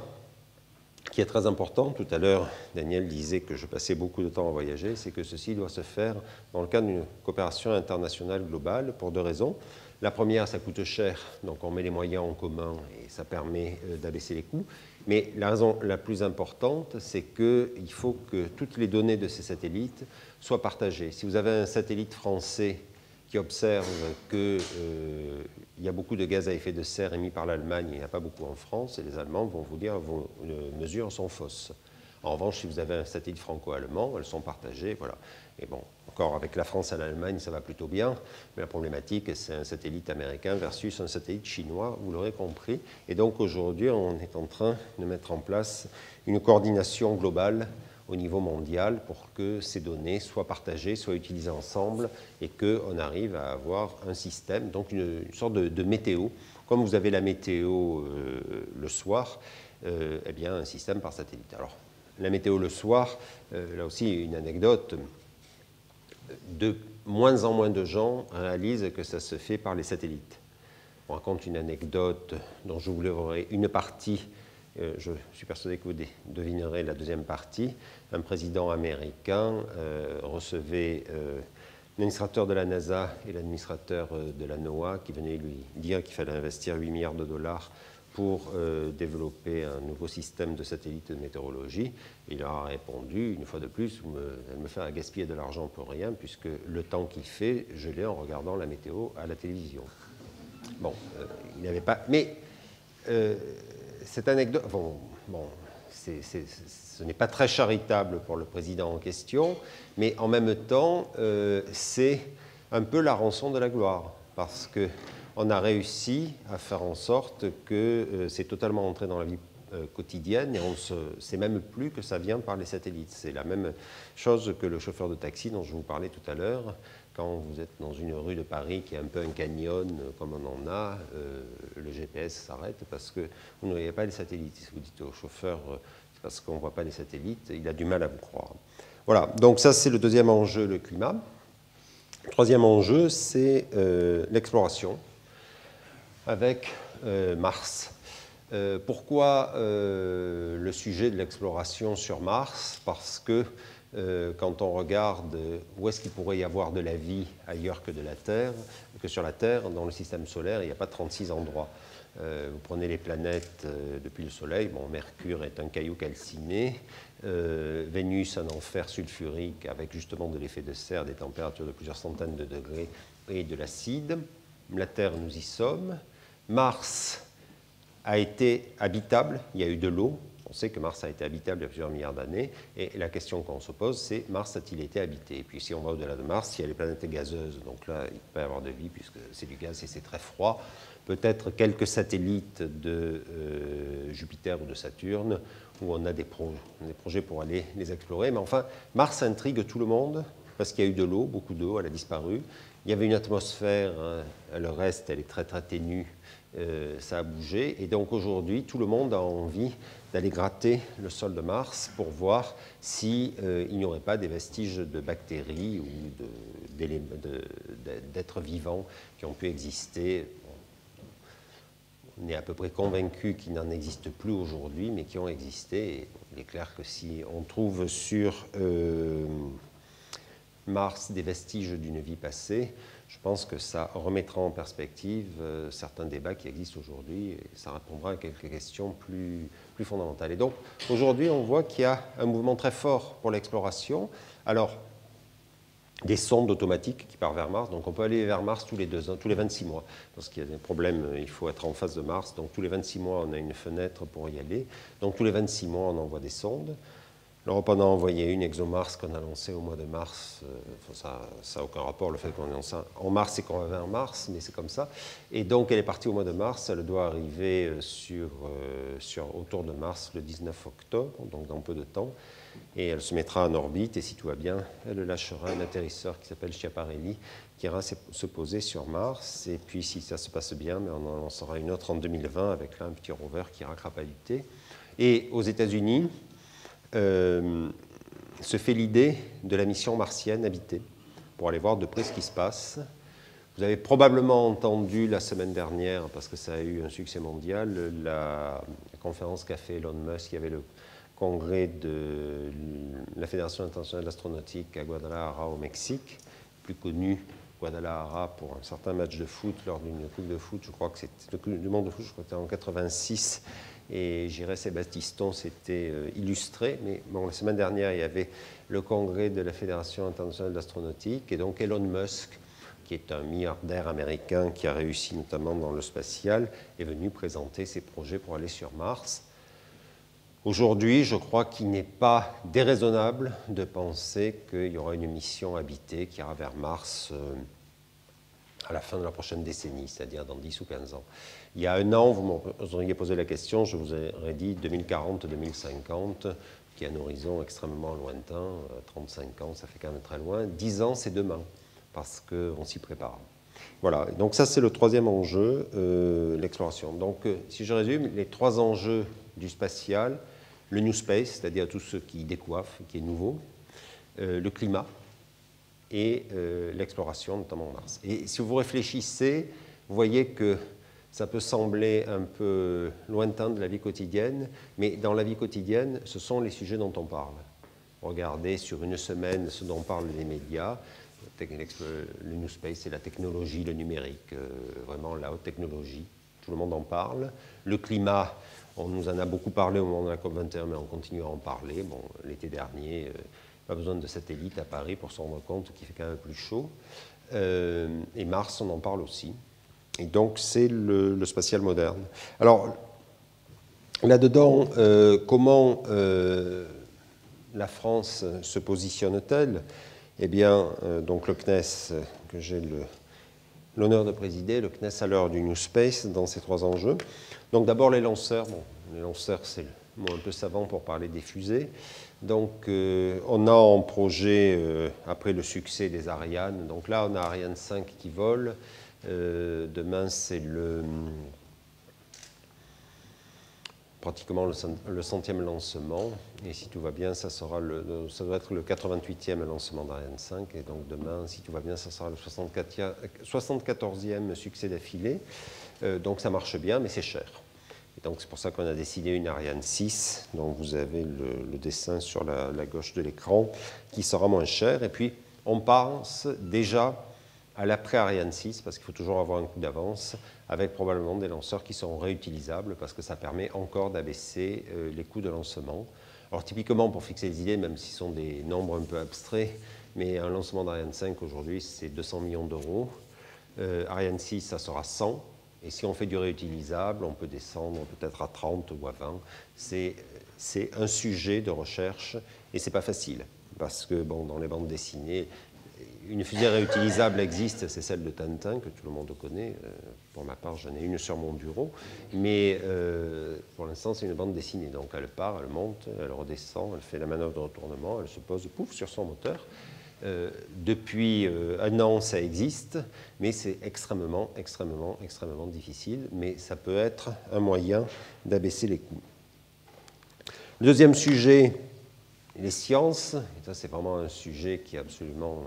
qui est très important, tout à l'heure Daniel disait que je passais beaucoup de temps à voyager, c'est que ceci doit se faire dans le cadre d'une coopération internationale globale pour deux raisons. La première, ça coûte cher, donc on met les moyens en commun et ça permet d'abaisser les coûts. Mais la raison la plus importante, c'est qu'il faut que toutes les données de ces satellites soient partagées. Si vous avez un satellite français qui observe qu'il y a beaucoup de gaz à effet de serre émis par l'Allemagne, il n'y en a pas beaucoup en France, et les Allemands vont vous dire que vos mesures sont fausses. En revanche, si vous avez un satellite franco-allemand, elles sont partagées, voilà. Et bon, encore avec la France et l'Allemagne, ça va plutôt bien, mais la problématique, c'est un satellite américain versus un satellite chinois, vous l'aurez compris. Et donc aujourd'hui, on est en train de mettre en place une coordination globale au niveau mondial pour que ces données soient partagées, soient utilisées ensemble et qu'on arrive à avoir un système, donc une sorte de météo. Comme vous avez la météo le soir, eh bien un système par satellite. Alors, la météo le soir, là aussi une anecdote, de moins en moins de gens réalisent que ça se fait par les satellites. On raconte une anecdote dont je vous livrerai une partie. Je suis persuadé que vous devinerez la deuxième partie. Un président américain recevait l'administrateur de la NASA et l'administrateur de la NOAA qui venaient lui dire qu'il fallait investir 8 milliards de dollars pour développer un nouveau système de satellites de météorologie. Il leur a répondu, une fois de plus, elle me fait gaspiller de l'argent pour rien, puisque le temps qu'il fait, je l'ai en regardant la météo à la télévision. Bon, il n'avait pas... Mais cette anecdote... ce n'est pas très charitable pour le président en question, mais en même temps, c'est un peu la rançon de la gloire, parce qu'on a réussi à faire en sorte que c'est totalement entré dans la vie quotidienne et on ne sait même plus que ça vient par les satellites. C'est la même chose que le chauffeur de taxi dont je vous parlais tout à l'heure. Quand vous êtes dans une rue de Paris qui est un peu un canyon, comme on en a, le GPS s'arrête parce que vous ne voyez pas les satellites. Si vous dites au chauffeur, c'est parce qu'on ne voit pas les satellites, il a du mal à vous croire. Voilà, donc ça c'est le deuxième enjeu, le climat. Le troisième enjeu, c'est l'exploration avec Mars. Pourquoi le sujet de l'exploration sur Mars? Parce que quand on regarde où est-ce qu'il pourrait y avoir de la vie ailleurs que sur la Terre, dans le système solaire, il n'y a pas 36 endroits. Vous prenez les planètes depuis le Soleil, bon, Mercure est un caillou calciné, Vénus un enfer sulfurique avec justement de l'effet de serre, des températures de plusieurs centaines de degrés et de l'acide. La Terre, nous y sommes. Mars a été habitable, il y a eu de l'eau. On sait que Mars a été habitable il y a plusieurs milliards d'années, et la question qu'on se pose, c'est Mars a-t-il été habité? Et puis si on va au-delà de Mars, il y a les planètes gazeuses, donc là, il peut y avoir de vie, puisque c'est du gaz et c'est très froid. Peut-être quelques satellites de Jupiter ou de Saturne, où on a des projets pour aller les explorer. Mais enfin, Mars intrigue tout le monde, parce qu'il y a eu de l'eau, beaucoup d'eau, elle a disparu. Il y avait une atmosphère, hein, le reste, elle est très très ténue, ça a bougé. Et donc aujourd'hui, tout le monde a envie d'aller gratter le sol de Mars pour voir s'il n'y aurait pas des vestiges de bactéries ou d'êtres vivants qui ont pu exister. On est à peu près convaincu qu'il n'en existe plus aujourd'hui, mais qui ont existé. Et il est clair que si on trouve sur Mars des vestiges d'une vie passée, je pense que ça remettra en perspective certains débats qui existent aujourd'hui et ça répondra à quelques questions plus fondamentales. Et donc, aujourd'hui, on voit qu'il y a un mouvement très fort pour l'exploration. Alors, des sondes automatiques qui partent vers Mars. Donc, on peut aller vers Mars tous les 2 ans, tous les 26 mois. Lorsqu'il y a des problèmes, il faut être en face de Mars. Donc, tous les 26 mois, on a une fenêtre pour y aller. Donc, tous les 26 mois, on envoie des sondes. L'Europe en a envoyé une, ExoMars, qu'on a lancée au mois de mars. Ça n'a aucun rapport, le fait qu'on est lancé en mars et qu'on va vers Mars, mais c'est comme ça. Et donc, elle est partie au mois de mars. Elle doit arriver autour de Mars le 19 octobre, donc dans peu de temps. Et elle se mettra en orbite, et si tout va bien, elle lâchera un atterrisseur qui s'appelle Schiaparelli, qui ira se poser sur Mars. Et puis, si ça se passe bien, on en lancera une autre en 2020, avec là un petit rover qui ira crapahuter. Et aux États-Unis, se fait l'idée de la mission martienne habitée, pour aller voir de près ce qui se passe. Vous avez probablement entendu la semaine dernière, parce que ça a eu un succès mondial, la conférence qu'a fait Elon Musk. Il y avait le congrès de la Fédération internationale d'astronautique à Guadalajara au Mexique, plus connu Guadalajara pour un certain match de foot lors d'une coupe de foot. Je crois que c'était le Coupe du monde de foot, je crois que c'était en 86. Et Sébastien s'était illustré. Mais bon, la semaine dernière, il y avait le congrès de la Fédération internationale d'astronautique. Et donc Elon Musk, qui est un milliardaire américain qui a réussi notamment dans le spatial, est venu présenter ses projets pour aller sur Mars. Aujourd'hui, je crois qu'il n'est pas déraisonnable de penser qu'il y aura une mission habitée qui ira vers Mars à la fin de la prochaine décennie, c'est-à-dire dans 10 ou 15 ans. Il y a un an, vous m'auriez posé la question, je vous aurais dit 2040-2050, qui est un horizon extrêmement lointain, 35 ans, ça fait quand même très loin. 10 ans, c'est demain, parce qu'on s'y prépare. Voilà, donc ça c'est le troisième enjeu, l'exploration. Donc si je résume, les 3 enjeux du spatial, le New Space, c'est-à-dire tout ce qui décoiffe, qui est nouveau, le climat, et l'exploration, notamment Mars. Et si vous réfléchissez, vous voyez que ça peut sembler un peu lointain de la vie quotidienne, mais dans la vie quotidienne, ce sont les sujets dont on parle. Regardez sur une semaine ce dont parlent les médias. Le New Space, c'est la technologie, le numérique, vraiment la haute technologie. Tout le monde en parle. Le climat, on nous en a beaucoup parlé au moment de la COP21, mais on continue à en parler. Bon, l'été dernier, pas besoin de satellite à Paris pour se rendre compte qu'il fait quand même plus chaud. Et Mars, on en parle aussi. Et donc, c'est le spatial moderne. Alors, là-dedans, comment la France se positionne-t-elle? Eh bien, donc le CNES, que j'ai l'honneur de présider, le CNES à l'heure du New Space, dans ces 3 enjeux. Donc d'abord les lanceurs. Bon, les lanceurs, c'est le mot un peu savant pour parler des fusées. Donc on a en projet, après le succès des Ariane, donc là on a Ariane 5 qui vole. Demain, c'est pratiquement le 100e lancement. Et si tout va bien, ça doit être le 88e lancement d'Ariane 5. Et donc demain, si tout va bien, ça sera le 74e succès d'affilée. Donc ça marche bien, mais c'est cher. Et donc c'est pour ça qu'on a décidé une Ariane 6. Donc vous avez le dessin sur la gauche de l'écran, qui sera moins cher. Et puis on pense déjà à l'après Ariane 6, parce qu'il faut toujours avoir un coup d'avance, avec probablement des lanceurs qui seront réutilisables, parce que ça permet encore d'abaisser les coûts de lancement. Alors typiquement, pour fixer les idées, même si ce sont des nombres un peu abstraits, mais un lancement d'Ariane 5 aujourd'hui, c'est 200 millions d'euros. Ariane 6, ça sera 100. Et si on fait du réutilisable, on peut descendre peut-être à 30 ou à 20. C'est un sujet de recherche, et ce n'est pas facile, parce que bon, dans les bandes dessinées, une fusée réutilisable existe, c'est celle de Tintin, que tout le monde connaît. Pour ma part, j'en ai une sur mon bureau. Mais pour l'instant, c'est une bande dessinée. Donc elle part, elle monte, elle redescend, elle fait la manœuvre de retournement, elle se pose, pouf, sur son moteur. Depuis un an, ça existe, mais c'est extrêmement difficile. Mais ça peut être un moyen d'abaisser les coûts. Le deuxième sujet, les sciences. Et ça, c'est vraiment un sujet qui est absolument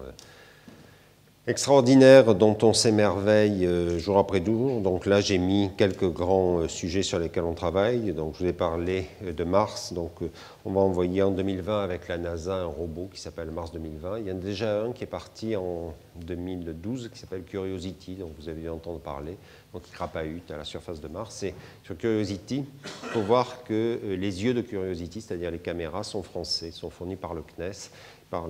extraordinaire, dont on s'émerveille jour après jour. Donc là, j'ai mis quelques grands sujets sur lesquels on travaille. Donc, je vous ai parlé de Mars. Donc, on va envoyer en 2020 avec la NASA un robot qui s'appelle Mars 2020. Il y en a déjà un qui est parti en 2012 qui s'appelle Curiosity, dont vous avez dû entendre parler. Donc, il crapahute à la surface de Mars. Et sur Curiosity, il faut voir que les yeux de Curiosity, c'est-à-dire les caméras, sont français, sont fournis par le CNES, par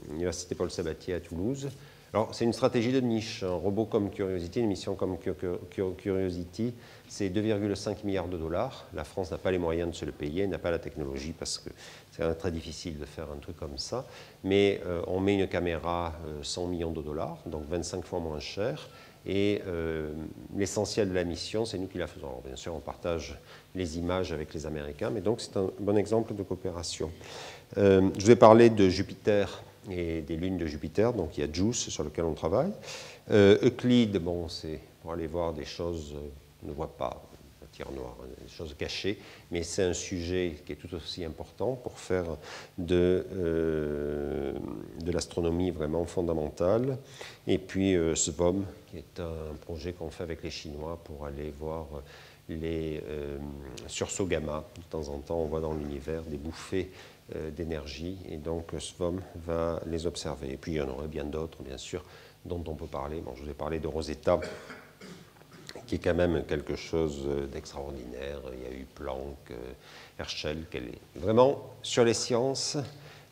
l'Université Paul Sabatier à Toulouse. Alors, c'est une stratégie de niche. Un robot comme Curiosity, une mission comme Curiosity, c'est 2,5 milliards de dollars. La France n'a pas les moyens de se le payer, n'a pas la technologie, parce que c'est très difficile de faire un truc comme ça. Mais on met une caméra 100 millions de dollars, donc 25 fois moins cher. Et l'essentiel de la mission, c'est nous qui la faisons. Alors, bien sûr, on partage les images avec les Américains, mais donc c'est un bon exemple de coopération. Je vous ai parlé de Jupiter et des lunes de Jupiter, donc il y a JUICE sur lequel on travaille. Euclide, bon, c'est pour aller voir des choses qu'on ne voit pas, un tir noir, des choses cachées, mais c'est un sujet qui est tout aussi important pour faire de l'astronomie vraiment fondamentale. Et puis SVOM, qui est un projet qu'on fait avec les Chinois pour aller voir les sursauts gamma. De temps en temps, on voit dans l'univers des bouffées d'énergie, et donc SVOM va les observer. Et puis il y en aurait bien d'autres, bien sûr, dont on peut parler. Bon, je vous ai parlé de Rosetta, qui est quand même quelque chose d'extraordinaire. Il y a eu Planck, Herschel. Vraiment, sur les sciences,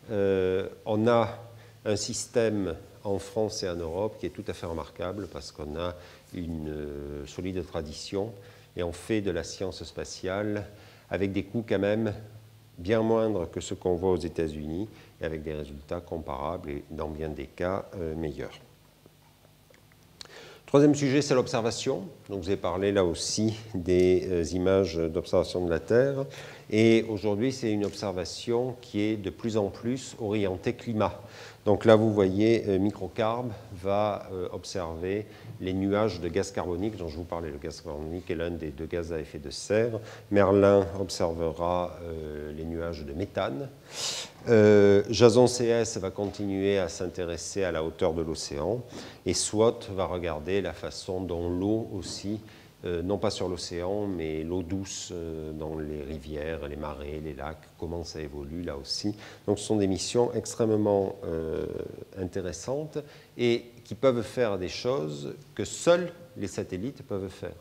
on a un système en France et en Europe qui est tout à fait remarquable, parce qu'on a une solide tradition, et on fait de la science spatiale avec des coûts quand même bien moindre que ce qu'on voit aux États-Unis, et avec des résultats comparables et dans bien des cas meilleurs. Troisième sujet, c'est l'observation. Donc, je vous ai parlé là aussi des images d'observation de la Terre. Et aujourd'hui, c'est une observation qui est de plus en plus orientée climat. Donc là, vous voyez, Microcarb va observer les nuages de gaz carbonique dont je vous parlais. Le gaz carbonique est l'un des deux gaz à effet de serre. Merlin observera les nuages de méthane. Jason CS va continuer à s'intéresser à la hauteur de l'océan. Et SWOT va regarder la façon dont l'eau aussi, non pas sur l'océan, mais l'eau douce dans les rivières, les marais, les lacs, comment ça évolue là aussi. Donc ce sont des missions extrêmement intéressantes et qui peuvent faire des choses que seuls les satellites peuvent faire.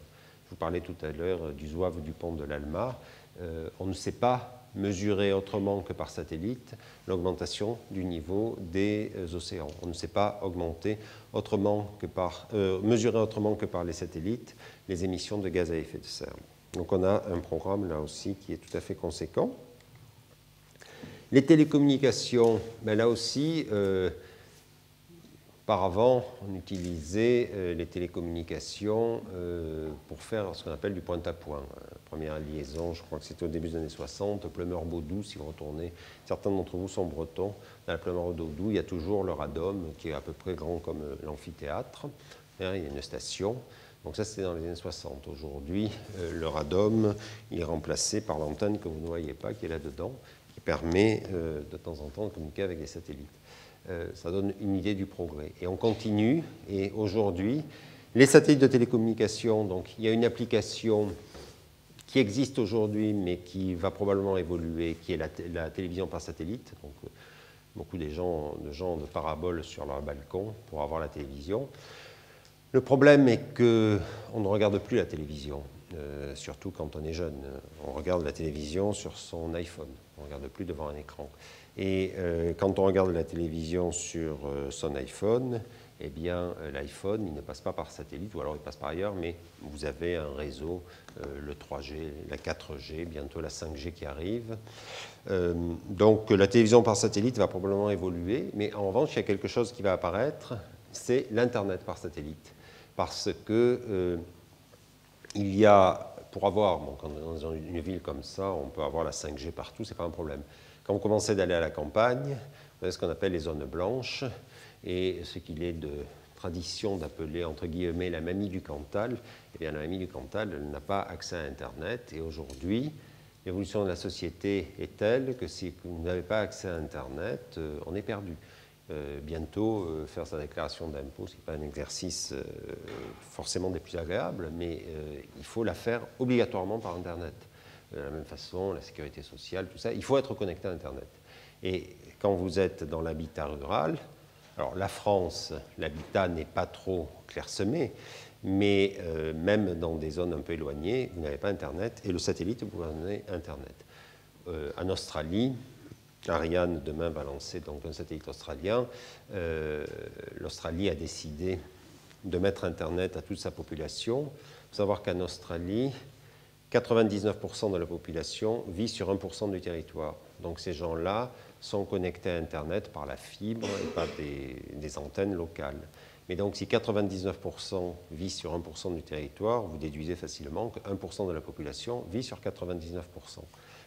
Je vous parlais tout à l'heure du zouave du pont de l'Alma. On ne sait pas mesurer autrement que par satellite l'augmentation du niveau des océans. On ne sait pas mesurer autrement que par les satellites les émissions de gaz à effet de serre. Donc on a un programme là aussi qui est tout à fait conséquent. Les télécommunications, ben là aussi, auparavant, on utilisait les télécommunications pour faire ce qu'on appelle du point-à-point. Première liaison, je crois que c'était au début des années 60, Pleumeur-Baudou, si vous retournez, certains d'entre vous sont bretons, dans la Pleumeur-Baudou, il y a toujours le radome, qui est à peu près grand comme l'amphithéâtre. Il y a une station. Donc ça, c'était dans les années 60. Aujourd'hui, le radome, il est remplacé par l'antenne que vous ne voyez pas, qui est là-dedans, qui permet de temps en temps de communiquer avec des satellites. Ça donne une idée du progrès. Et on continue, et aujourd'hui, les satellites de télécommunication, donc il y a une application qui existe aujourd'hui, mais qui va probablement évoluer, qui est la télévision par satellite. Donc, beaucoup de gens de paraboles sur leur balcon pour avoir la télévision. Le problème est qu'on ne regarde plus la télévision, surtout quand on est jeune. On regarde la télévision sur son iPhone, on ne regarde plus devant un écran. Et quand on regarde la télévision sur son iPhone, eh bien, l'iPhone, il ne passe pas par satellite, ou alors il passe par ailleurs, mais vous avez un réseau, le 3G, la 4G, bientôt la 5G qui arrive. Donc, la télévision par satellite va probablement évoluer, mais en revanche, il y a quelque chose qui va apparaître, c'est l'Internet par satellite. Parce que il y a, pour avoir, bon, dans une ville comme ça, on peut avoir la 5G partout, ce n'est pas un problème. Quand vous commencez d'aller à la campagne, vous avez ce qu'on appelle les zones blanches, et ce qu'il est de tradition d'appeler, entre guillemets, la mamie du Cantal, eh bien, la mamie du Cantal, elle n'a pas accès à Internet, et aujourd'hui, l'évolution de la société est telle que si vous n'avez pas accès à Internet, on est perdu. Bientôt, faire sa déclaration d'impôt, ce n'est pas un exercice forcément des plus agréables, mais il faut la faire obligatoirement par Internet. De la même façon, la sécurité sociale, tout ça, il faut être connecté à Internet. Et quand vous êtes dans l'habitat rural, alors la France, l'habitat n'est pas trop clairsemé, mais même dans des zones un peu éloignées, vous n'avez pas Internet, et le satellite vous donne Internet. En Australie, Ariane demain va lancer donc un satellite australien. L'Australie a décidé de mettre Internet à toute sa population. Il faut savoir qu'en Australie, 99% de la population vit sur 1% du territoire. Donc ces gens-là sont connectés à Internet par la fibre et par des antennes locales. Mais donc si 99% vit sur 1% du territoire, vous déduisez facilement que 1% de la population vit sur 99%.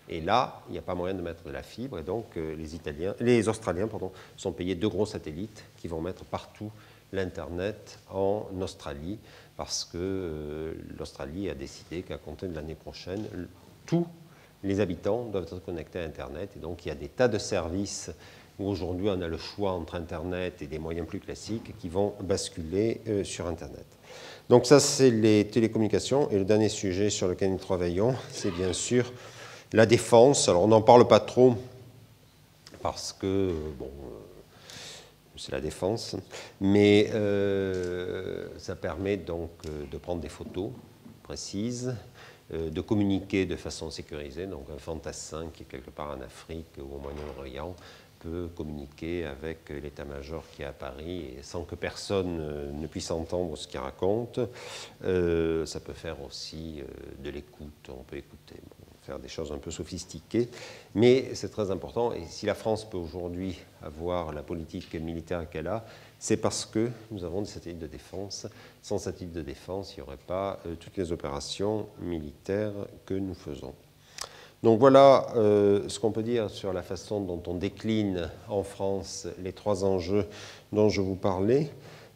Et là, il n'y a pas moyen de mettre de la fibre, et donc les Australiens sont payés 2 gros satellites qui vont mettre partout l'Internet en Australie, parce que l'Australie a décidé qu'à compter de l'année prochaine, tous les habitants doivent être connectés à Internet, et donc il y a des tas de services où aujourd'hui on a le choix entre Internet et des moyens plus classiques qui vont basculer sur Internet. Donc ça, c'est les télécommunications, et le dernier sujet sur lequel nous travaillons, c'est bien sûr la défense. Alors on n'en parle pas trop parce que, bon, c'est la défense, mais ça permet donc de prendre des photos précises, de communiquer de façon sécurisée. Donc un fantassin qui est quelque part en Afrique ou au Moyen-Orient peut communiquer avec l'état-major qui est à Paris et sans que personne ne puisse entendre ce qu'il raconte. Ça peut faire aussi de l'écoute, on peut écouter. Faire des choses un peu sophistiquées, mais c'est très important. Et si la France peut aujourd'hui avoir la politique militaire qu'elle a, c'est parce que nous avons des satellites de défense. Sans satellites de défense, il n'y aurait pas toutes les opérations militaires que nous faisons. Donc voilà ce qu'on peut dire sur la façon dont on décline en France les 3 enjeux dont je vous parlais.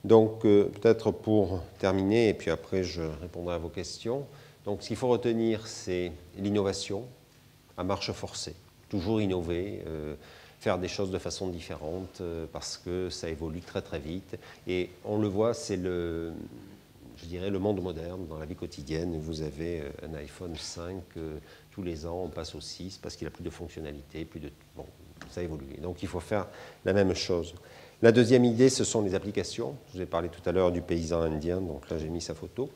Donc peut-être pour terminer, et puis après je répondrai à vos questions. Donc ce qu'il faut retenir, c'est l'innovation à marche forcée. Toujours innover, faire des choses de façon différente, parce que ça évolue très très vite. Et on le voit, c'est le monde moderne dans la vie quotidienne. Vous avez un iPhone 5, tous les ans on passe au 6 parce qu'il a plus de fonctionnalités, bon, ça évolue. Donc il faut faire la même chose. La deuxième idée, ce sont les applications. Je vous ai parlé tout à l'heure du paysan indien, donc là j'ai mis sa photo.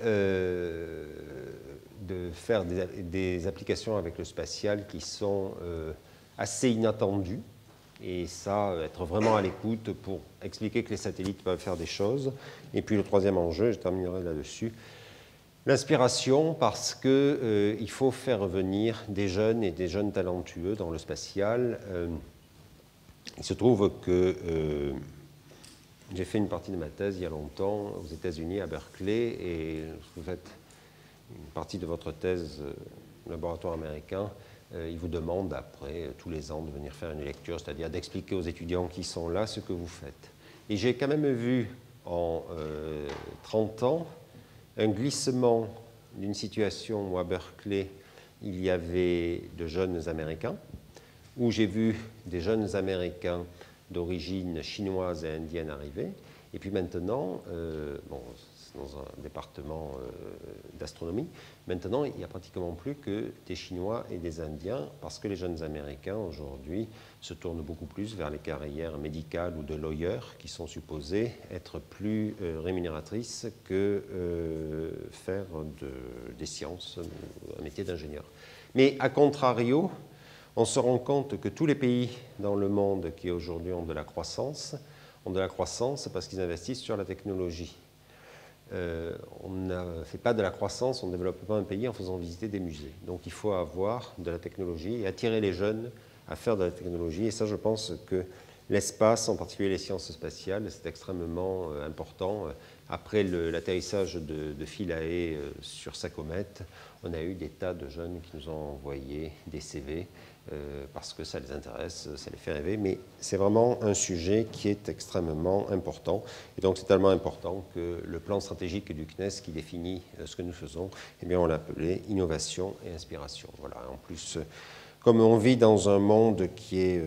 De faire des applications avec le spatial qui sont assez inattendues, et ça, être vraiment à l'écoute pour expliquer que les satellites peuvent faire des choses. Et puis le troisième enjeu, je terminerai là-dessus, l'inspiration, parce qu'il faut faire revenir des jeunes et des jeunes talentueux dans le spatial. Il se trouve que j'ai fait une partie de ma thèse il y a longtemps aux États-Unis, à Berkeley, et vous faites une partie de votre thèse au laboratoire américain, ils vous demandent après, tous les ans, de venir faire une lecture, c'est-à-dire d'expliquer aux étudiants qui sont là ce que vous faites. Et j'ai quand même vu en 30 ans un glissement d'une situation où à Berkeley, il y avait de jeunes Américains, où j'ai vu des jeunes Américains d'origine chinoise et indienne arriver. Et puis maintenant, bon, c'est dans un département d'astronomie, maintenant il n'y a pratiquement plus que des Chinois et des Indiens, parce que les jeunes Américains aujourd'hui se tournent beaucoup plus vers les carrières médicales ou de lawyer, qui sont supposées être plus rémunératrices que faire des sciences, un métier d'ingénieur. Mais à contrario, on se rend compte que tous les pays dans le monde qui aujourd'hui ont de la croissance parce qu'ils investissent sur la technologie. On ne fait pas de la croissance, on ne développe pas un pays en faisant visiter des musées. Donc il faut avoir de la technologie et attirer les jeunes à faire de la technologie. Et ça, je pense que l'espace, en particulier les sciences spatiales, c'est extrêmement important. Après l'atterrissage de Philae sur sa comète, on a eu des tas de jeunes qui nous ont envoyé des CV parce que ça les intéresse, ça les fait rêver, mais c'est vraiment un sujet qui est extrêmement important. Et donc c'est tellement important que le plan stratégique du CNES qui définit ce que nous faisons, eh bien on l'a appelé innovation et inspiration. Voilà. En plus, comme on vit dans un monde qui est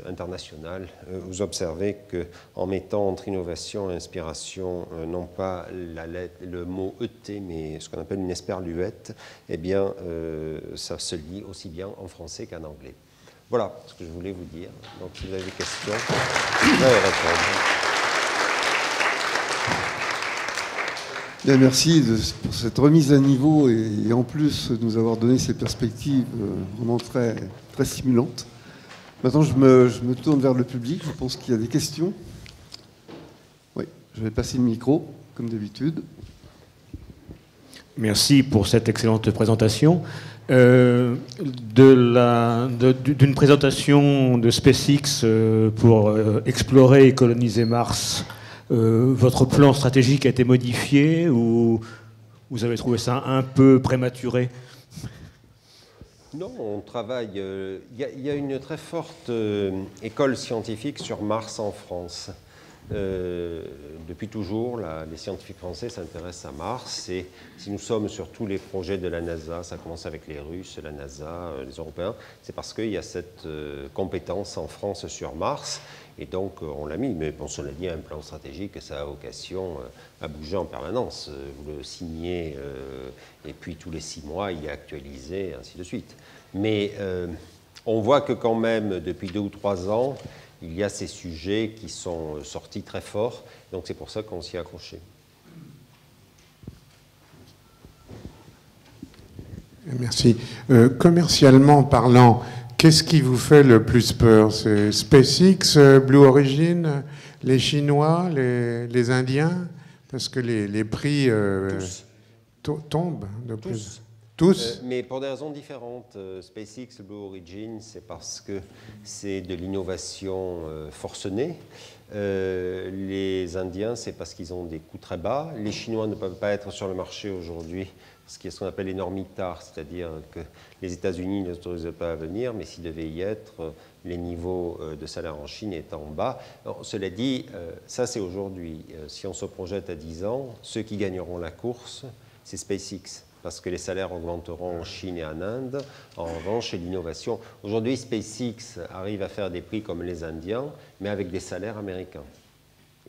international, vous observez qu'en mettant entre innovation et inspiration, non pas le mot ET, mais ce qu'on appelle une esperluette, eh bien, ça se lit aussi bien en français qu'en anglais. Voilà ce que je voulais vous dire. Donc, si vous avez des questions, je vais répondre. Bien, merci pour cette remise à niveau et en plus de nous avoir donné ces perspectives vraiment très, très stimulantes. Maintenant, je me tourne vers le public. Je pense qu'il y a des questions. Oui, je vais passer le micro, comme d'habitude. Merci pour cette excellente présentation. D'une présentation de SpaceX pour explorer et coloniser Mars, votre plan stratégique a été modifié ou vous avez trouvé ça un peu prématuré? Non, on travaille. Il y a une très forte école scientifique sur Mars en France. Depuis toujours, les scientifiques français s'intéressent à Mars. Et si nous sommes sur tous les projets de la NASA, ça commence avec les Russes, la NASA, les Européens, c'est parce qu'il y a cette compétence en France sur Mars. Et donc, on l'a mis. Mais bon, cela dit, un plan stratégique, ça a vocation à bouger en permanence. Vous le signez, et puis tous les 6 mois, il est actualisé, et ainsi de suite. Mais on voit que quand même, depuis 2 ou 3 ans, il y a ces sujets qui sont sortis très forts. Donc, c'est pour ça qu'on s'y est accroché. Merci. Commercialement parlant, qu'est-ce qui vous fait le plus peur? C'est SpaceX, Blue Origin, les Chinois, les Indiens? Parce que les prix tombent de plus. Tous mais pour des raisons différentes. SpaceX, Blue Origin, c'est parce que c'est de l'innovation forcenée. Les Indiens, c'est parce qu'ils ont des coûts très bas. Les Chinois ne peuvent pas être sur le marché aujourd'hui, ce qui est ce qu'on appelle les normitards, c'est-à-dire que les États-Unis ne s'autorisent pas à venir, mais s'ils devaient y être, les niveaux de salaire en Chine étant bas. Alors, cela dit, ça c'est aujourd'hui. Si on se projette à 10 ans, ceux qui gagneront la course, c'est SpaceX, parce que les salaires augmenteront en Chine et en Inde. En revanche, c'est l'innovation. Aujourd'hui, SpaceX arrive à faire des prix comme les Indiens, mais avec des salaires américains.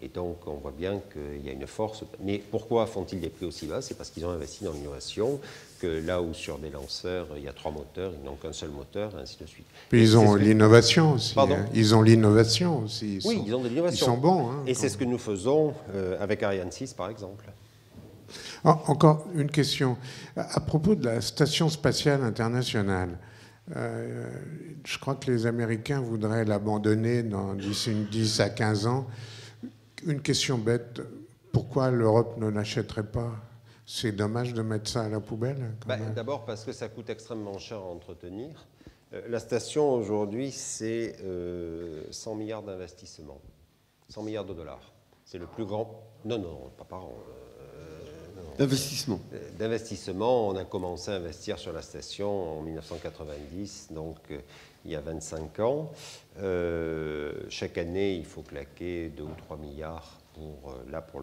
Et donc, on voit bien qu'il y a une force. Mais pourquoi font-ils des prix aussi bas? C'est parce qu'ils ont investi dans l'innovation, que là où sur des lanceurs, il y a 3 moteurs, ils n'ont qu'un seul moteur, et ainsi de suite. Puis ils ont l'innovation aussi. Pardon? Ils ont l'innovation aussi. Oui, ils ont de l'innovation. Ils sont bons. Hein, et c'est ce que nous faisons avec Ariane 6, par exemple. Encore une question. À propos de la Station spatiale internationale, je crois que les Américains voudraient l'abandonner d'ici 10 à 15 ans. Une question bête, pourquoi l'Europe ne l'achèterait pas? C'est dommage de mettre ça à la poubelle. D'abord parce que ça coûte extrêmement cher à entretenir. La station aujourd'hui, c'est 100 milliards d'investissements. 100 milliards de dollars. C'est le plus grand... Non, pas par an. D'investissement. D'investissement, on a commencé à investir sur la station en 1990, donc il y a 25 ans. Chaque année, il faut claquer 2 ou 3 milliards pour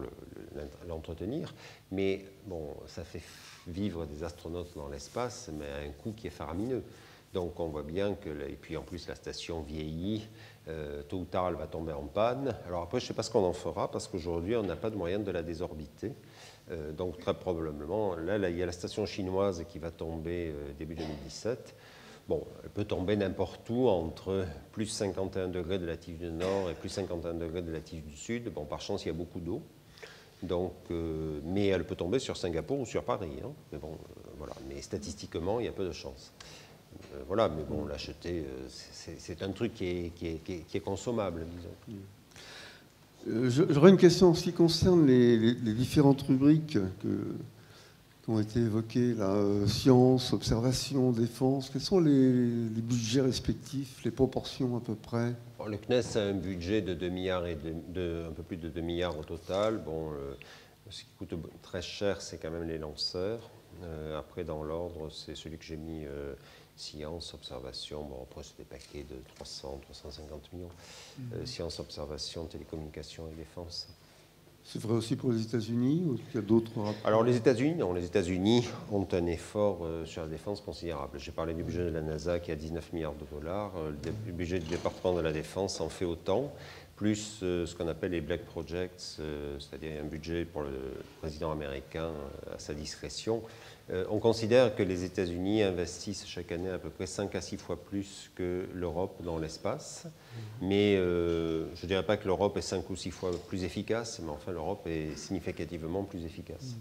l'entretenir. Mais bon, ça fait vivre des astronautes dans l'espace, mais à un coût qui est faramineux. Donc on voit bien que, et puis en plus la station vieillit, tôt ou tard elle va tomber en panne. Alors après je ne sais pas ce qu'on en fera, parce qu'aujourd'hui on n'a pas de moyen de la désorbiter. Donc très probablement, là il y a la station chinoise qui va tomber début 2017. Bon, elle peut tomber n'importe où entre plus 51 degrés de latitude du nord et plus 51 degrés de latitude du sud. Bon, par chance il y a beaucoup d'eau. Donc, mais elle peut tomber sur Singapour ou sur Paris. Hein. Mais bon, voilà. Mais statistiquement, il y a peu de chance. Voilà, mais bon, l'acheter, c'est un truc qui est consommable, disons. J'aurais une question en ce qui concerne les différentes rubriques qui ont été évoquées, là, sciences, observation, défense. Quels sont les budgets respectifs, les proportions à peu près? Bon, le CNES a un budget de 2 milliards et un peu plus de 2 milliards au total. Bon, ce qui coûte très cher, c'est quand même les lanceurs. Après, dans l'ordre, c'est celui que j'ai mis science, observation, bon, après c'est des paquets de 300, 350 millions. Science, observation, télécommunications et défense. C'est vrai aussi pour les États-Unis ou il y a d'autres rapports? Alors les États-Unis, non, les États-Unis ont un effort sur la défense considérable. J'ai parlé du budget de la NASA qui est à 19 milliards de dollars. Le budget du département de la défense en fait autant, plus ce qu'on appelle les Black Projects, c'est-à-dire un budget pour le président américain à sa discrétion. On considère que les États-Unis investissent chaque année à peu près 5 à 6 fois plus que l'Europe dans l'espace. Mais je ne dirais pas que l'Europe est 5 ou 6 fois plus efficace, mais enfin l'Europe est significativement plus efficace.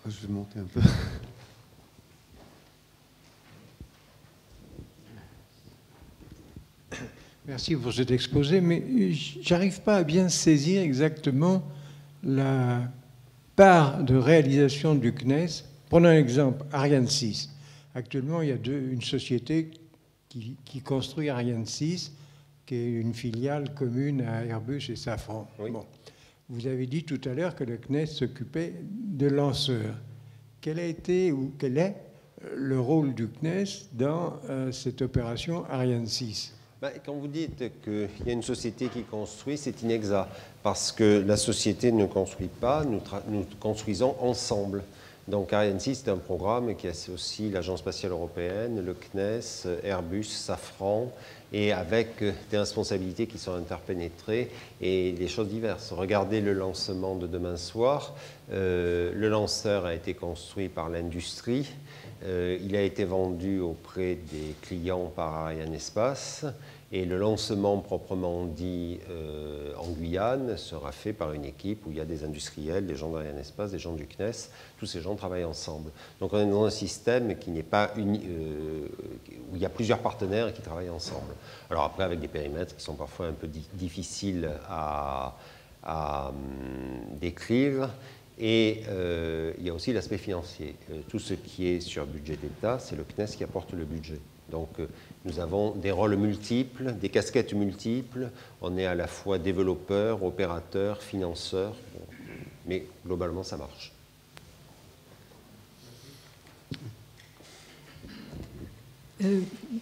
Je vais monter un peu. Merci pour cet exposé, mais j'arrive pas à bien saisir exactement la part de réalisation du CNES. Prenons un exemple, Ariane 6. Actuellement, il y a une société qui construit Ariane 6, qui est une filiale commune à Airbus et Safran. Oui. Bon. Vous avez dit tout à l'heure que le CNES s'occupait de lanceurs. Quel a été ou quel est le rôle du CNES dans cette opération Ariane 6 ? Quand vous dites qu'il y a une société qui construit, c'est inexact, parce que la société ne construit pas, nous construisons ensemble. Donc Ariane 6, c'est un programme qui associe l'Agence spatiale européenne, le CNES, Airbus, Safran, et avec des responsabilités qui sont interpénétrées et des choses diverses. Regardez le lancement de demain soir. Le lanceur a été construit par l'industrie. Il a été vendu auprès des clients par Arianespace. Et le lancement proprement dit en Guyane sera fait par une équipe où il y a des industriels, des gens d'Arianespace, des gens du CNES. Tous ces gens travaillent ensemble. Donc on est dans un système qui n'est pas où il y a plusieurs partenaires qui travaillent ensemble. Alors après, avec des périmètres qui sont parfois un peu difficiles à décrire. Et il y a aussi l'aspect financier. Tout ce qui est sur budget d'État, c'est le CNES qui apporte le budget. Donc nous avons des rôles multiples, des casquettes multiples. On est à la fois développeur, opérateur, financeur. Mais globalement, ça marche.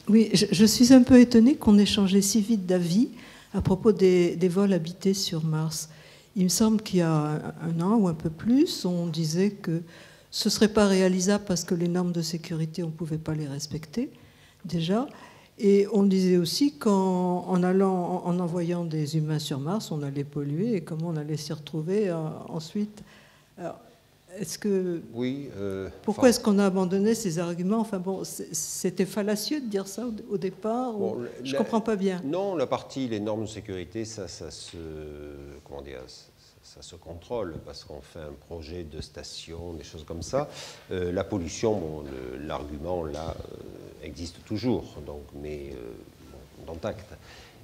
Oui, je suis un peu étonnée qu'on ait changé si vite d'avis à propos des vols habités sur Mars. Il me semble qu'il y a un an ou un peu plus, on disait que ce ne serait pas réalisable parce que les normes de sécurité, on ne pouvait pas les respecter déjà. Et on disait aussi qu'en envoyant des humains sur Mars, on allait polluer et comment on allait s'y retrouver ensuite. Alors, oui, pourquoi est-ce qu'on a abandonné ces arguments? Enfin bon, c'était fallacieux de dire ça au départ. Bon, je ne comprends pas bien. Non, la partie, les normes de sécurité, ça se contrôle parce qu'on fait un projet de station, des choses comme ça. La pollution, bon, l'argument là existe toujours, donc, mais dans acte.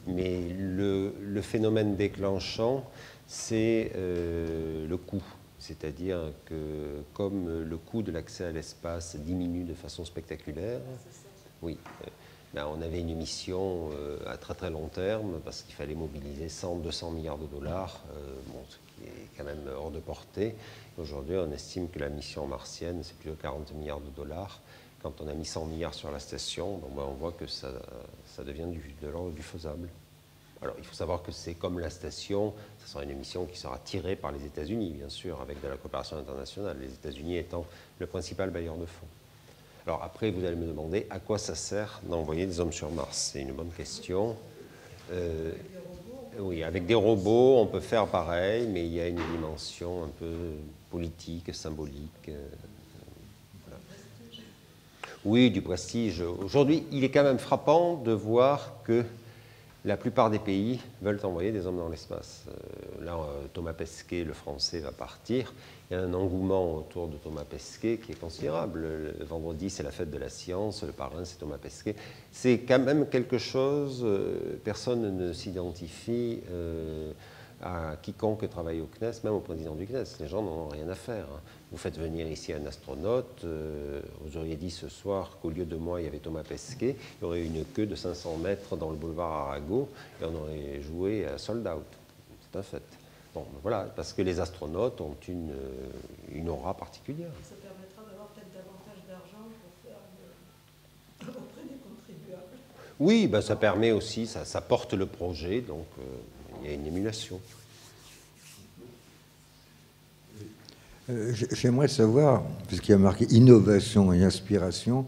Mais le phénomène déclenchant, c'est le coût. C'est-à-dire que comme le coût de l'accès à l'espace diminue de façon spectaculaire, oui, on avait une mission à très très long terme parce qu'il fallait mobiliser 100, 200 milliards de dollars, ce qui est quand même hors de portée. Aujourd'hui, on estime que la mission martienne, c'est plus de 40 milliards de dollars. Quand on a mis 100 milliards sur la station, on voit que ça devient de l'ordre du faisable. Alors, il faut savoir que c'est comme la station, ce sera une mission qui sera tirée par les États-Unis, bien sûr, avec de la coopération internationale, les États-Unis étant le principal bailleur de fonds. Alors après, vous allez me demander à quoi ça sert d'envoyer des hommes sur Mars. C'est une bonne question. Oui, avec des robots, on peut faire pareil, mais il y a une dimension un peu politique, symbolique. Voilà. Oui, du prestige. Aujourd'hui, il est quand même frappant de voir que la plupart des pays veulent envoyer des hommes dans l'espace. Là, Thomas Pesquet, le français, va partir. Il y a un engouement autour de Thomas Pesquet qui est considérable. Le vendredi, c'est la fête de la science. Le parrain, c'est Thomas Pesquet. C'est quand même quelque chose, personne ne s'identifie à quiconque travaille au CNES, même au président du CNES. Les gens n'en ont rien à faire. Vous faites venir ici un astronaute, vous auriez dit ce soir qu'au lieu de moi, il y avait Thomas Pesquet, il y aurait une queue de 500 mètres dans le boulevard Arago, et on aurait joué à Sold Out. C'est un fait. Bon, voilà, parce que les astronautes ont une aura particulière. Ça permettra d'avoir Oui, ben, ça permet aussi, ça porte le projet, donc il y a une émulation. J'aimerais savoir, puisqu'il y a marqué innovation et inspiration,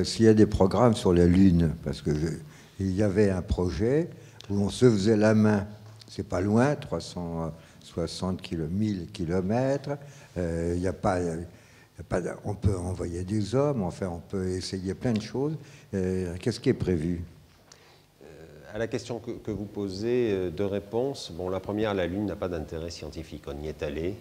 s'il y a des programmes sur la Lune, parce qu'il y avait un projet où on se faisait la main, c'est pas loin, 360 000 kilomètres, on peut envoyer des hommes, enfin on peut essayer plein de choses. Qu'est-ce qui est prévu? À la question que vous posez, deux réponses. Bon, la première, la Lune n'a pas d'intérêt scientifique, on y est allé.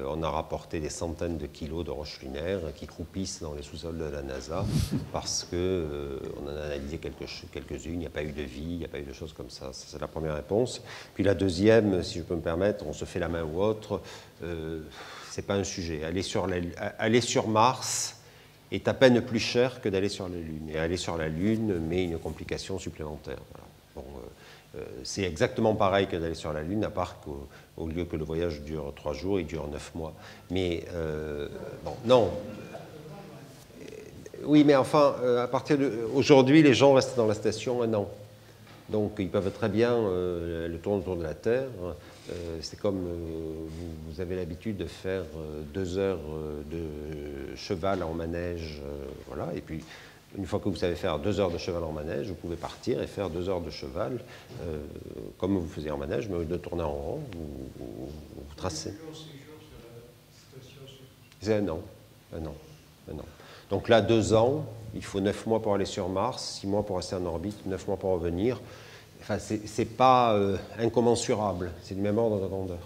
On a rapporté des centaines de kilos de roches lunaires qui croupissent dans les sous-sols de la NASA parce qu'on en a analysé quelques-unes, il n'y a pas eu de vie, il n'y a pas eu de choses comme ça. C'est la première réponse. Puis la deuxième, si je peux me permettre, on se fait la main ou autre, c'est pas un sujet. Aller sur Mars est à peine plus cher que d'aller sur la Lune. Et aller sur la Lune met une complication supplémentaire. Voilà. Bon, c'est exactement pareil que d'aller sur la Lune, à part qu'au lieu que le voyage dure 3 jours, il dure 9 mois. Mais, bon, non. Oui, mais enfin, à partir aujourd'hui, les gens restent dans la station 1 an. Donc, ils peuvent très bien le tourner autour de la Terre. C'est comme vous avez l'habitude de faire 2 heures de cheval en manège, voilà, et puis une fois que vous savez faire 2 heures de cheval en manège, vous pouvez partir et faire 2 heures de cheval comme vous faisiez en manège, mais au lieu de tourner en rond, vous tracez. C'est un an. Donc là, 2 ans, il faut 9 mois pour aller sur Mars, 6 mois pour rester en orbite, 9 mois pour revenir. Enfin, c'est pas incommensurable, c'est du même ordre de grandeur.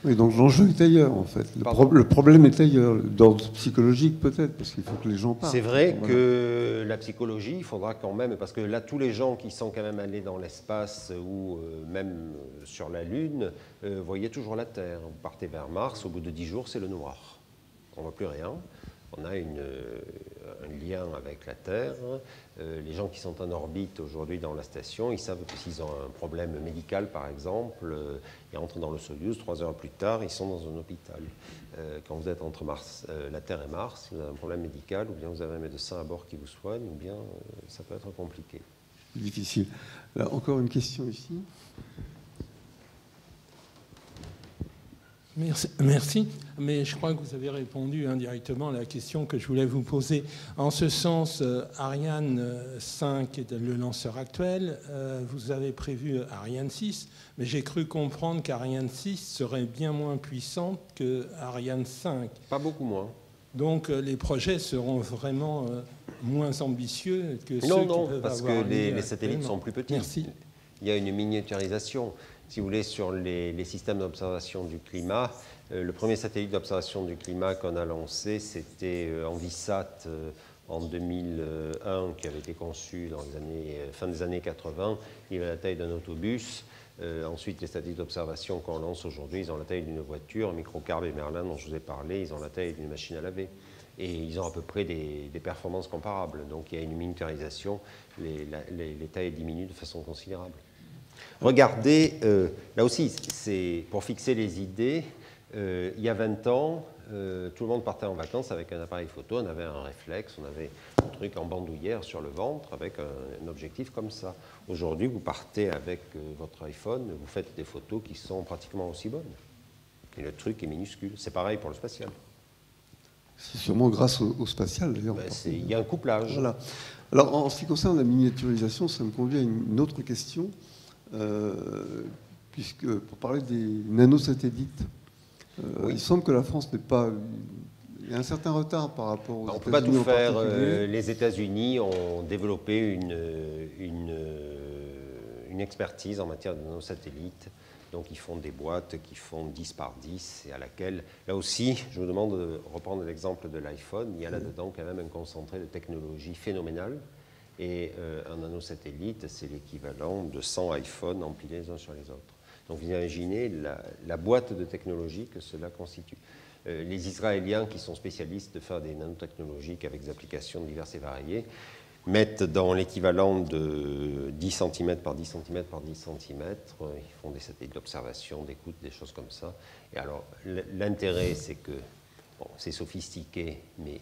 Oui, donc l'enjeu est ailleurs, en fait. Le problème est ailleurs, d'ordre psychologique peut-être, parce qu'il faut que les gens partent. C'est vrai que la psychologie, il faudra quand même, parce que là, tous les gens qui sont quand même allés dans l'espace ou même sur la Lune, voyaient toujours la Terre. Vous partez vers Mars, au bout de 10 jours, c'est le noir. On ne voit plus rien. On a un lien avec la Terre. Les gens qui sont en orbite aujourd'hui dans la station, ils savent que s'ils ont un problème médical, par exemple, ils rentrent dans le Soyuz, 3 heures plus tard, ils sont dans un hôpital. Quand vous êtes entre la Terre et Mars, si vous avez un problème médical, ou bien vous avez un médecin à bord qui vous soigne, ou bien ça peut être compliqué. Difficile. Là, encore une question ici. Merci, mais je crois que vous avez répondu indirectement à la question que je voulais vous poser. En ce sens, Ariane 5 est le lanceur actuel, vous avez prévu Ariane 6, mais j'ai cru comprendre qu'Ariane 6 serait bien moins puissante que Ariane 5. Pas beaucoup moins. Donc les projets seront vraiment moins ambitieux que ceux qui peuvent avoir lieu parce que les satellites sont plus petits. Merci. Il y a une miniaturisation. Si vous voulez, sur les systèmes d'observation du climat, le premier satellite d'observation du climat qu'on a lancé, c'était Envisat en 2001, qui avait été conçu dans fin des années 80. Il avait la taille d'un autobus. Ensuite, les satellites d'observation qu'on lance aujourd'hui, ils ont la taille d'une voiture. Microcarb et Merlin, dont je vous ai parlé, ils ont la taille d'une machine à laver. Et ils ont à peu près des performances comparables. Donc il y a une miniaturisation, les tailles diminuent de façon considérable. Regardez, là aussi, c'est pour fixer les idées. Il y a 20 ans, tout le monde partait en vacances avec un appareil photo, on avait un réflexe, on avait un truc en bandoulière sur le ventre avec un objectif comme ça. Aujourd'hui, vous partez avec votre iPhone, vous faites des photos qui sont pratiquement aussi bonnes. Et le truc est minuscule. C'est pareil pour le spatial. C'est sûrement grâce au spatial, d'ailleurs. Il y a un couplage. Voilà. Alors, en ce qui concerne la miniaturisation, ça me conduit à une autre question. Puisque pour parler des nanosatellites, oui. Il semble que la France n'est pas... Il y a un certain retard par rapport aux États-Unis. On ne peut pas tout faire. Les États-Unis ont développé une expertise en matière de nanosatellites. Donc ils font des boîtes qui font 10 par 10 et à laquelle, là aussi, je vous demande de reprendre l'exemple de l'iPhone. Il y a là-dedans quand même un concentré de technologie phénoménale. Et un nanosatellite, c'est l'équivalent de 100 iPhones empilés les uns sur les autres. Donc vous imaginez la boîte de technologie que cela constitue. Les Israéliens, qui sont spécialistes de faire des nanotechnologies avec des applications diverses et variées, mettent dans l'équivalent de 10 cm par 10 cm par 10 cm, ils font des satellites d'observation, d'écoute, des choses comme ça. Et alors l'intérêt, c'est que bon, c'est sophistiqué, mais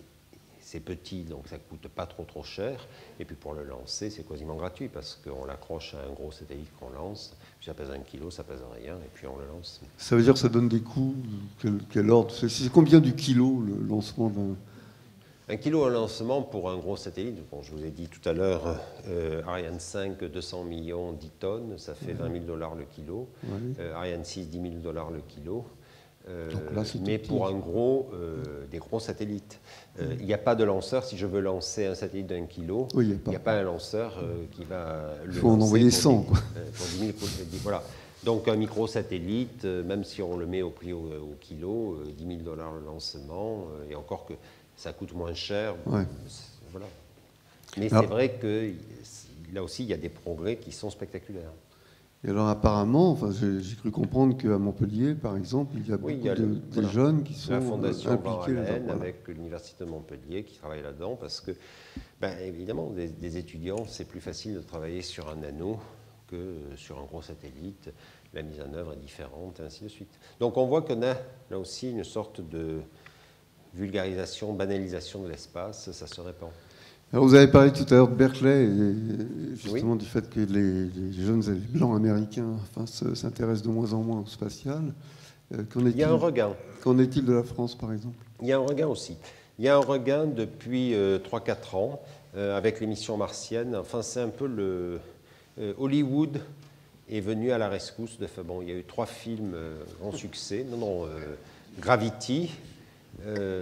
c'est petit, donc ça ne coûte pas trop cher. Et puis pour le lancer, c'est quasiment gratuit parce qu'on l'accroche à un gros satellite qu'on lance. Puis ça pèse 1 kilo, ça pèse rien, et puis on le lance. Ça veut dire que ça donne des coûts? Quel ordre? C'est combien du kilo le lancement d'un... 1 kilo un lancement pour un gros satellite, bon, je vous ai dit tout à l'heure, Ariane 5, 200 millions, 10 tonnes, ça fait $20 000 le kilo. Ariane 6, $10 000 le kilo. Là, mais pour des gros satellites. Il n'y a pas de lanceur. Si je veux lancer un satellite d'1 kilo, il n'y a pas un lanceur qui va le lancer. Il faut en envoyer 100. Pour 10 000, voilà. Donc un microsatellite, même si on le met au prix au kilo, $10 000 le lancement, et encore que ça coûte moins cher. Voilà. Mais c'est vrai que là aussi, il y a des progrès qui sont spectaculaires. Et alors apparemment, enfin, j'ai cru comprendre qu'à Montpellier, par exemple, il y a beaucoup de jeunes qui sont la Fondation impliqués là-dedans, avec l'Université de Montpellier qui travaille là-dedans, parce que, évidemment, des étudiants, c'est plus facile de travailler sur un anneau que sur un gros satellite. La mise en œuvre est différente, et ainsi de suite. Donc on voit qu'on a là aussi une sorte de vulgarisation, banalisation de l'espace, ça se répand. Alors vous avez parlé tout à l'heure de Berkeley, et justement du fait que les jeunes et les blancs américains s'intéressent de moins en moins au spatial. Il y a un regain. Qu'en est-il de la France, par exemple? Il y a un regain aussi. Il y a un regain depuis 3-4 ans, avec les missions martiennes. Enfin, c'est un peu le... Hollywood est venu à la rescousse. Bon, il y a eu 3 films grand succès. Gravity...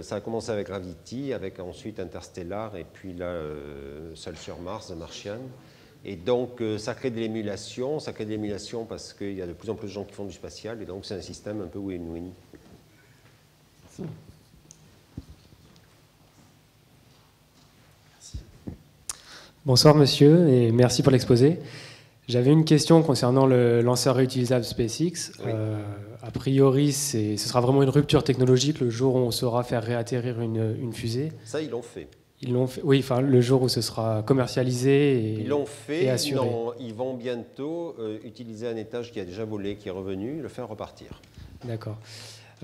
ça a commencé avec Gravity, avec ensuite Interstellar, et puis là, Seul sur Mars, The Martian. Et donc, ça crée de l'émulation. Ça crée de l'émulation parce qu'il y a de plus en plus de gens qui font du spatial, et donc c'est un système un peu win-win. Bonsoir monsieur, et merci pour l'exposé. J'avais une question concernant le lanceur réutilisable SpaceX. Oui. A priori, ce sera vraiment une rupture technologique le jour où on saura faire réatterrir une fusée. Ça, ils l'ont fait. Ils l'ont fait, oui, enfin le jour où ce sera commercialisé ils l'ont fait, et assuré. Ils vont bientôt utiliser un étage qui a déjà volé, qui est revenu, le faire repartir. D'accord.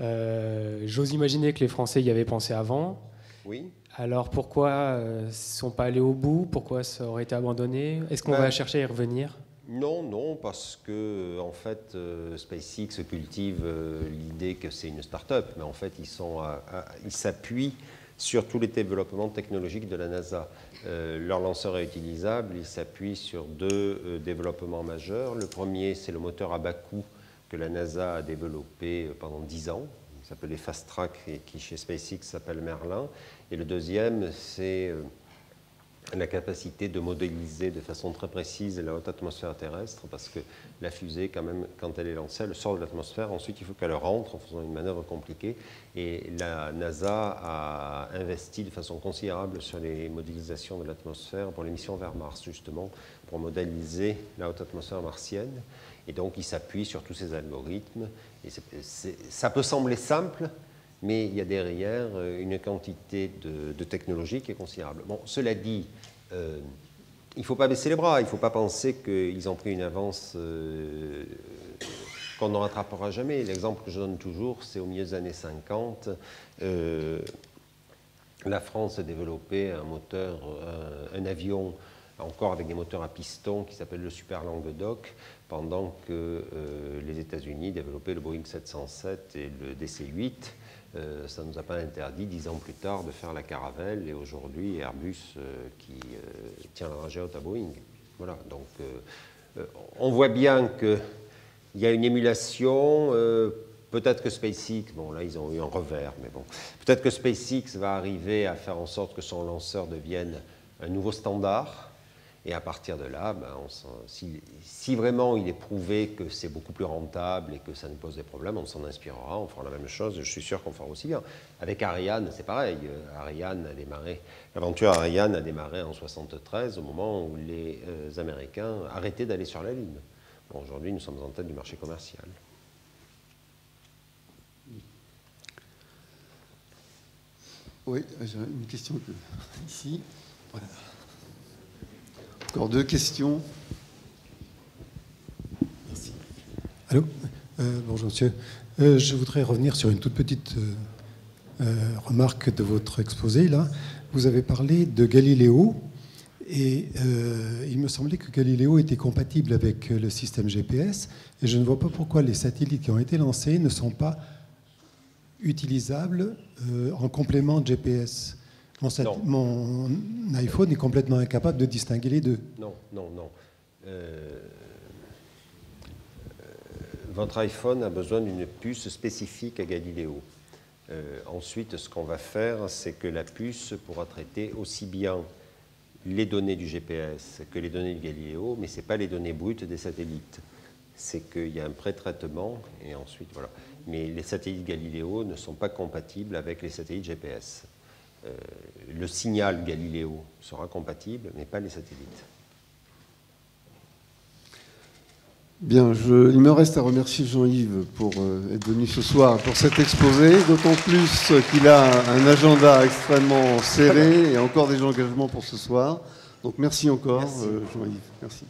J'ose imaginer que les Français y avaient pensé avant. Oui. Alors pourquoi ils ne sont pas allés au bout? Pourquoi ça aurait été abandonné? Est-ce qu'on va chercher à y revenir? Non, parce que en fait, SpaceX cultive l'idée que c'est une start-up, mais en fait, ils s'appuient sur tous les développements technologiques de la NASA. Leur lanceur réutilisable, il s'appuie sur 2 développements majeurs. Le premier, c'est le moteur à bas coût que la NASA a développé pendant 10 ans. Il s'appelait Fast Track et qui chez SpaceX s'appelle Merlin. Et le deuxième, c'est la capacité de modéliser de façon très précise la haute atmosphère terrestre, parce que la fusée, quand même, quand elle est lancée, elle sort de l'atmosphère. Ensuite, il faut qu'elle rentre en faisant une manœuvre compliquée. Et la NASA a investi de façon considérable sur les modélisations de l'atmosphère pour les missions vers Mars, justement, pour modéliser la haute atmosphère martienne. Et donc, il s'appuie sur tous ces algorithmes. Et ça peut sembler simple, mais il y a derrière une quantité de technologie qui est considérable. Bon, cela dit, il ne faut pas baisser les bras, il ne faut pas penser qu'ils ont pris une avance qu'on ne rattrapera jamais. L'exemple que je donne toujours, c'est au milieu des années 50, la France a développé un avion encore avec des moteurs à piston qui s'appelle le Super Languedoc, pendant que les États-Unis développaient le Boeing 707 et le DC-8. Ça ne nous a pas interdit, 10 ans plus tard, de faire la Caravelle, et aujourd'hui Airbus qui tient la rangée haute à Boeing. Voilà, donc on voit bien qu'il y a une émulation. Peut-être que SpaceX, bon là ils ont eu un revers, mais bon, peut-être que SpaceX va arriver à faire en sorte que son lanceur devienne un nouveau standard. Et à partir de là, si vraiment il est prouvé que c'est beaucoup plus rentable et que ça nous pose des problèmes, on s'en inspirera, on fera la même chose. Je suis sûr qu'on fera aussi bien. Avec Ariane, c'est pareil. L'aventure Ariane a démarré en 1973, au moment où les Américains arrêtaient d'aller sur la Lune. Bon, aujourd'hui, nous sommes en tête du marché commercial. Oui, j'ai une question ici. Voilà. Encore 2 questions. Merci. Allô, bonjour monsieur. Je voudrais revenir sur une toute petite remarque de votre exposé là. vous avez parlé de Galileo, et il me semblait que Galileo était compatible avec le système GPS, et je ne vois pas pourquoi les satellites qui ont été lancés ne sont pas utilisables en complément de GPS. Mon iPhone est complètement incapable de distinguer les deux. Non. Votre iPhone a besoin d'une puce spécifique à Galileo. Ensuite, ce qu'on va faire, c'est que la puce pourra traiter aussi bien les données du GPS que les données du Galileo, mais ce n'est pas les données brutes des satellites. C'est qu'il y a un pré-traitement, et ensuite, voilà. Mais les satellites Galileo ne sont pas compatibles avec les satellites GPS. Le signal Galileo sera compatible, mais pas les satellites. Bien, il me reste à remercier Jean-Yves pour être venu ce soir pour cet exposé, d'autant plus qu'il a un agenda extrêmement serré et encore des engagements pour ce soir. Donc merci encore, Jean-Yves. Merci.